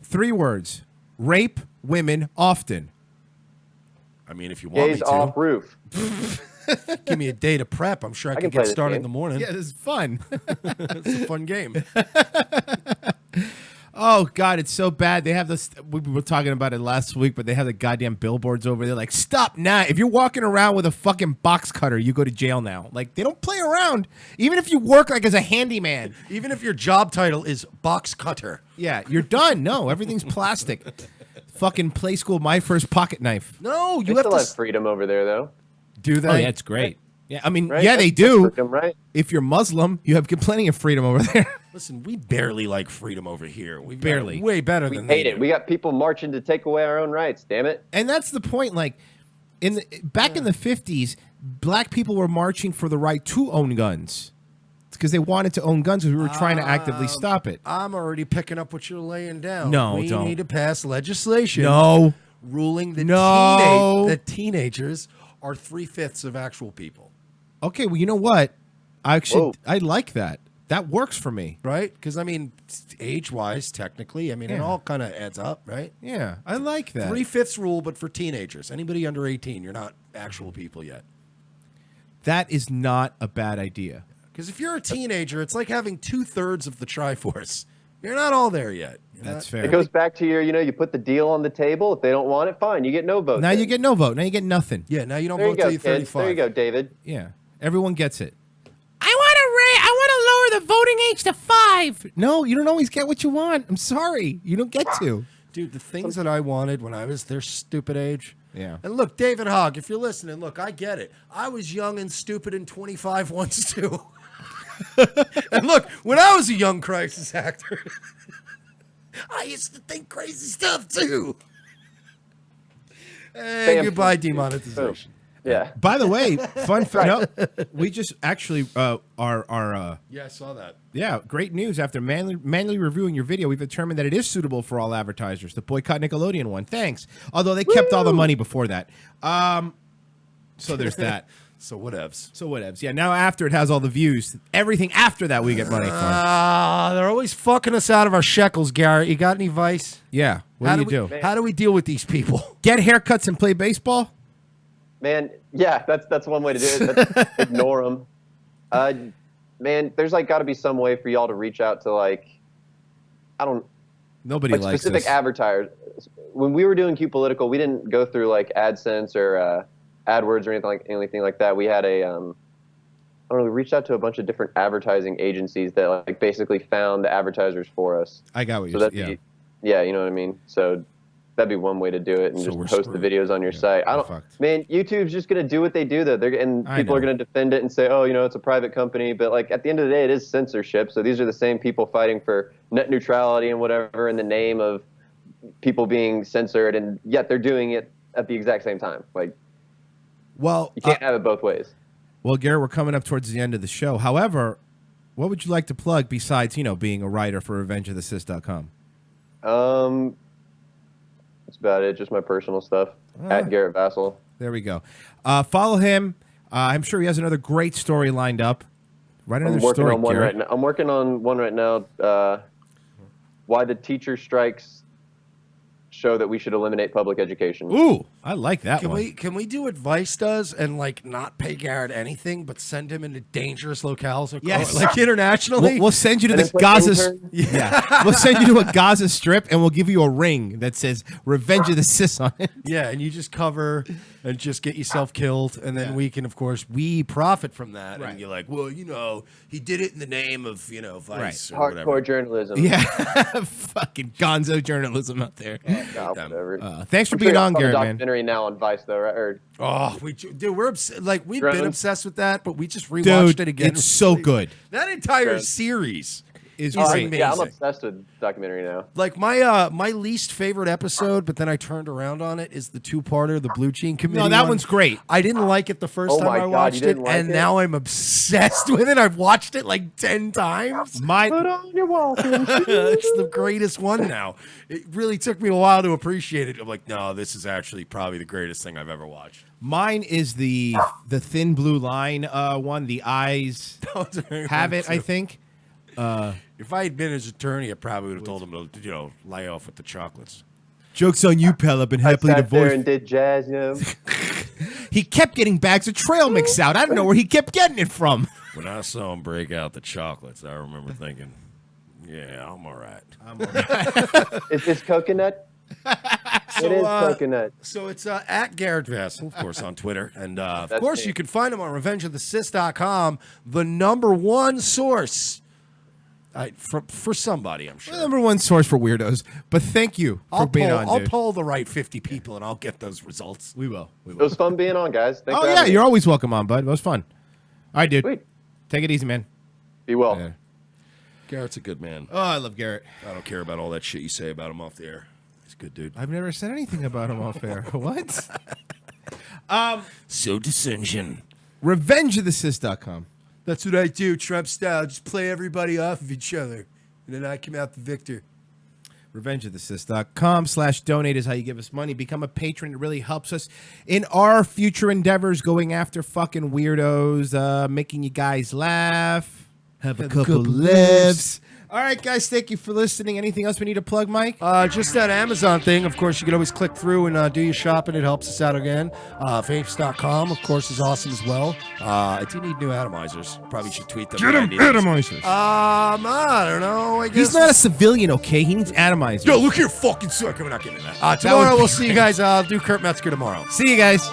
3 words. Rape women often. I mean, if you want Gays me to. off roof. Give me a day to prep. I'm sure I can get started in the morning. Yeah, this is fun. It's a fun game. Oh, God, it's so bad. They have this. We were talking about it last week, but they have the goddamn billboards over there. Like, stop now. If you're walking around with a fucking box cutter, you go to jail now. Like, they don't play around. Even if you work like as a handyman. Even if your job title is box cutter. Yeah, you're done. No, everything's plastic. Fucking play school, my first pocket knife. No, you have freedom over there, though. Do they? Oh, yeah, it's great. Yeah, I mean, Right? yeah, they That's do. freedom, right? If you're Muslim, you have plenty of freedom over there. Listen, we barely like freedom over here. We Barely. way better We than hate they it. do. We got people marching to take away our own rights. Damn it. And that's the point. Like, back in the 50s, Black people were marching for the right to own guns. It's because they wanted to own guns because we were trying to actively stop it. I'm already picking up what you're laying down. No, we don't. need to pass legislation. No. Ruling the that teenagers are 3/5 of actual people. Okay, well, you know what? I like that. That works for me. Right? Because, I mean, age-wise, technically, I mean, it Yeah. all kind of adds up, right? Yeah, I like that. 3/5 rule, but for teenagers. Anybody under 18, you're not actual people yet. That is not a bad idea. Because if you're a teenager, it's like having 2/3 of the Triforce. You're not all there yet. That's fair. It goes back to your, you put the deal on the table. If they don't want it, fine. You get no vote. Now you get no vote. Now you get nothing. Yeah, now you don't There you vote go, till you're kids. 35. There you go, David. Yeah, everyone gets it. I want to lower the voting age to 5. No, you don't always get what you want. I'm sorry, you don't get to. Dude, the things that I wanted when I was their stupid age. Yeah. And look, David Hogg, if you're listening, look, I get it. I was young and stupid and 25 once too. And look, when I was a young crisis actor, I used to think crazy stuff too. Hey, Bam. goodbye demonetization. Yeah. By the way, fun fact. No, we just actually our Yeah, I saw that. yeah, great news. After manually reviewing your video, we've determined that it is suitable for all advertisers. The Boycott Nickelodeon one. Thanks. Although they kept all the money before that. So there's that. So whatevs. Yeah, now after it has all the views, everything after that we get money for. They're always fucking us out of our shekels, Garrett. You got any advice? Yeah. What do you do? How do we deal with these people? Get haircuts and play baseball? Man, yeah, that's one way to do it. Ignore them. Man, there's got to be some way for y'all to reach out to Nobody likes specific this. advertisers. When we were doing Q Political, we didn't go through AdSense or AdWords or anything like that. We had I don't know, we reached out to a bunch of different advertising agencies that basically found the advertisers for us. I got what you're saying. Yeah, you know what I mean? So that'd be one way to do it, and just post the videos on your site. Man, YouTube's just gonna do what they do though. People are gonna defend it and say, oh, it's a private company, but at the end of the day, it is censorship. So these are the same people fighting for net neutrality and whatever in the name of people being censored, and yet they're doing it at the exact same time. Well, you can't have it both ways. Well, Garrett, we're coming up towards the end of the show. However, what would you like to plug besides, being a writer for RevengeOfTheSith.com? That's about it. Just my personal stuff. At Garret Vassal. There we go. Follow him. I'm sure he has another great story lined up. Write another story, Garrett. I'm working on one right now. Why the teacher strikes show that we should eliminate public education. Ooh, I like that one. Can we do what Vice does and not pay Garrett anything, but send him into dangerous locales? Yes. Internationally. We'll send you to the Gaza. Yeah, we'll send you to a Gaza Strip, and we'll give you a ring that says "Revenge of the Sis" on it. Yeah, and you just cover and just get yourself killed, and then we can, of course, profit from that. Right. And you're like, well, he did it in the name of Vice or Hardcore whatever. journalism. Yeah, fucking gonzo journalism out there. Whatever. Thanks for I'm being sure on, you'll Garrett, have a man. documentary now on Vice, though, right? We're we've been obsessed with that, but we just rewatched Dude, it again. it's so good. That entire Yeah. series is amazing. Yeah, I'm obsessed with documentary now. My least favorite episode, but then I turned around on it, is the 2-parter, the Blue Jean Committee. No, that one. one's great. I didn't like it the first time I watched it, and now I'm obsessed with it. I've watched it 10 times. Put on your walking shoes. It's the greatest one now. It really took me a while to appreciate it. I'm like, no, this is actually probably the greatest thing I've ever watched. Mine is the thin blue line one. The eyes have it, I think. If I had been his attorney, I probably would have told him to, lay off with the chocolates. Joke's on you, pal. I've been happily Sat there divorced. and did jazz, He kept getting bags of trail mix out. I don't know where he kept getting it from. When I saw him break out the chocolates, I remember thinking, yeah, I'm all right. Is this coconut? It is coconut. So it's at Garret Vassal, of course, on Twitter. And, of That's course, me. you can find him on RevengeOfTheSith.com, the #1 source for somebody, I'm sure. The #1 source for weirdos. But thank you for being on, I'll dude. poll the right 50 people, and I'll get those results. We will. It was fun being on, guys. Thanks Oh, for yeah, having me. you're always welcome on, bud. It was fun. All right, dude. Sweet. Take it easy, man. Be well. Yeah. Garrett's a good man. Oh, I love Garrett. I don't care about all that shit you say about him off the air. He's a good dude. I've never said anything about him off air. What? So dissension. RevengeOfTheSys.com. That's what I do, Trump style. Just play everybody off of each other. And then I come out the victor. RevengeOfTheSys.com/donate is how you give us money. Become a patron. It really helps us in our future endeavors, going after fucking weirdos, making you guys laugh. Have a couple lives. All right, guys, thank you for listening. Anything else we need to plug, Mike? Just that Amazon thing. Of course, you can always click through and do your shopping. It helps us out again. Vapes.com, of course, is awesome as well. I do need new atomizers. Probably should tweet them. Get him atomizers. I don't know. I guess He's not a civilian, okay? He needs atomizers. Yo, look here, fucking sucker. We're not getting that. Tomorrow, we'll see you guys. I'll do Kurt Metzger tomorrow. See you guys.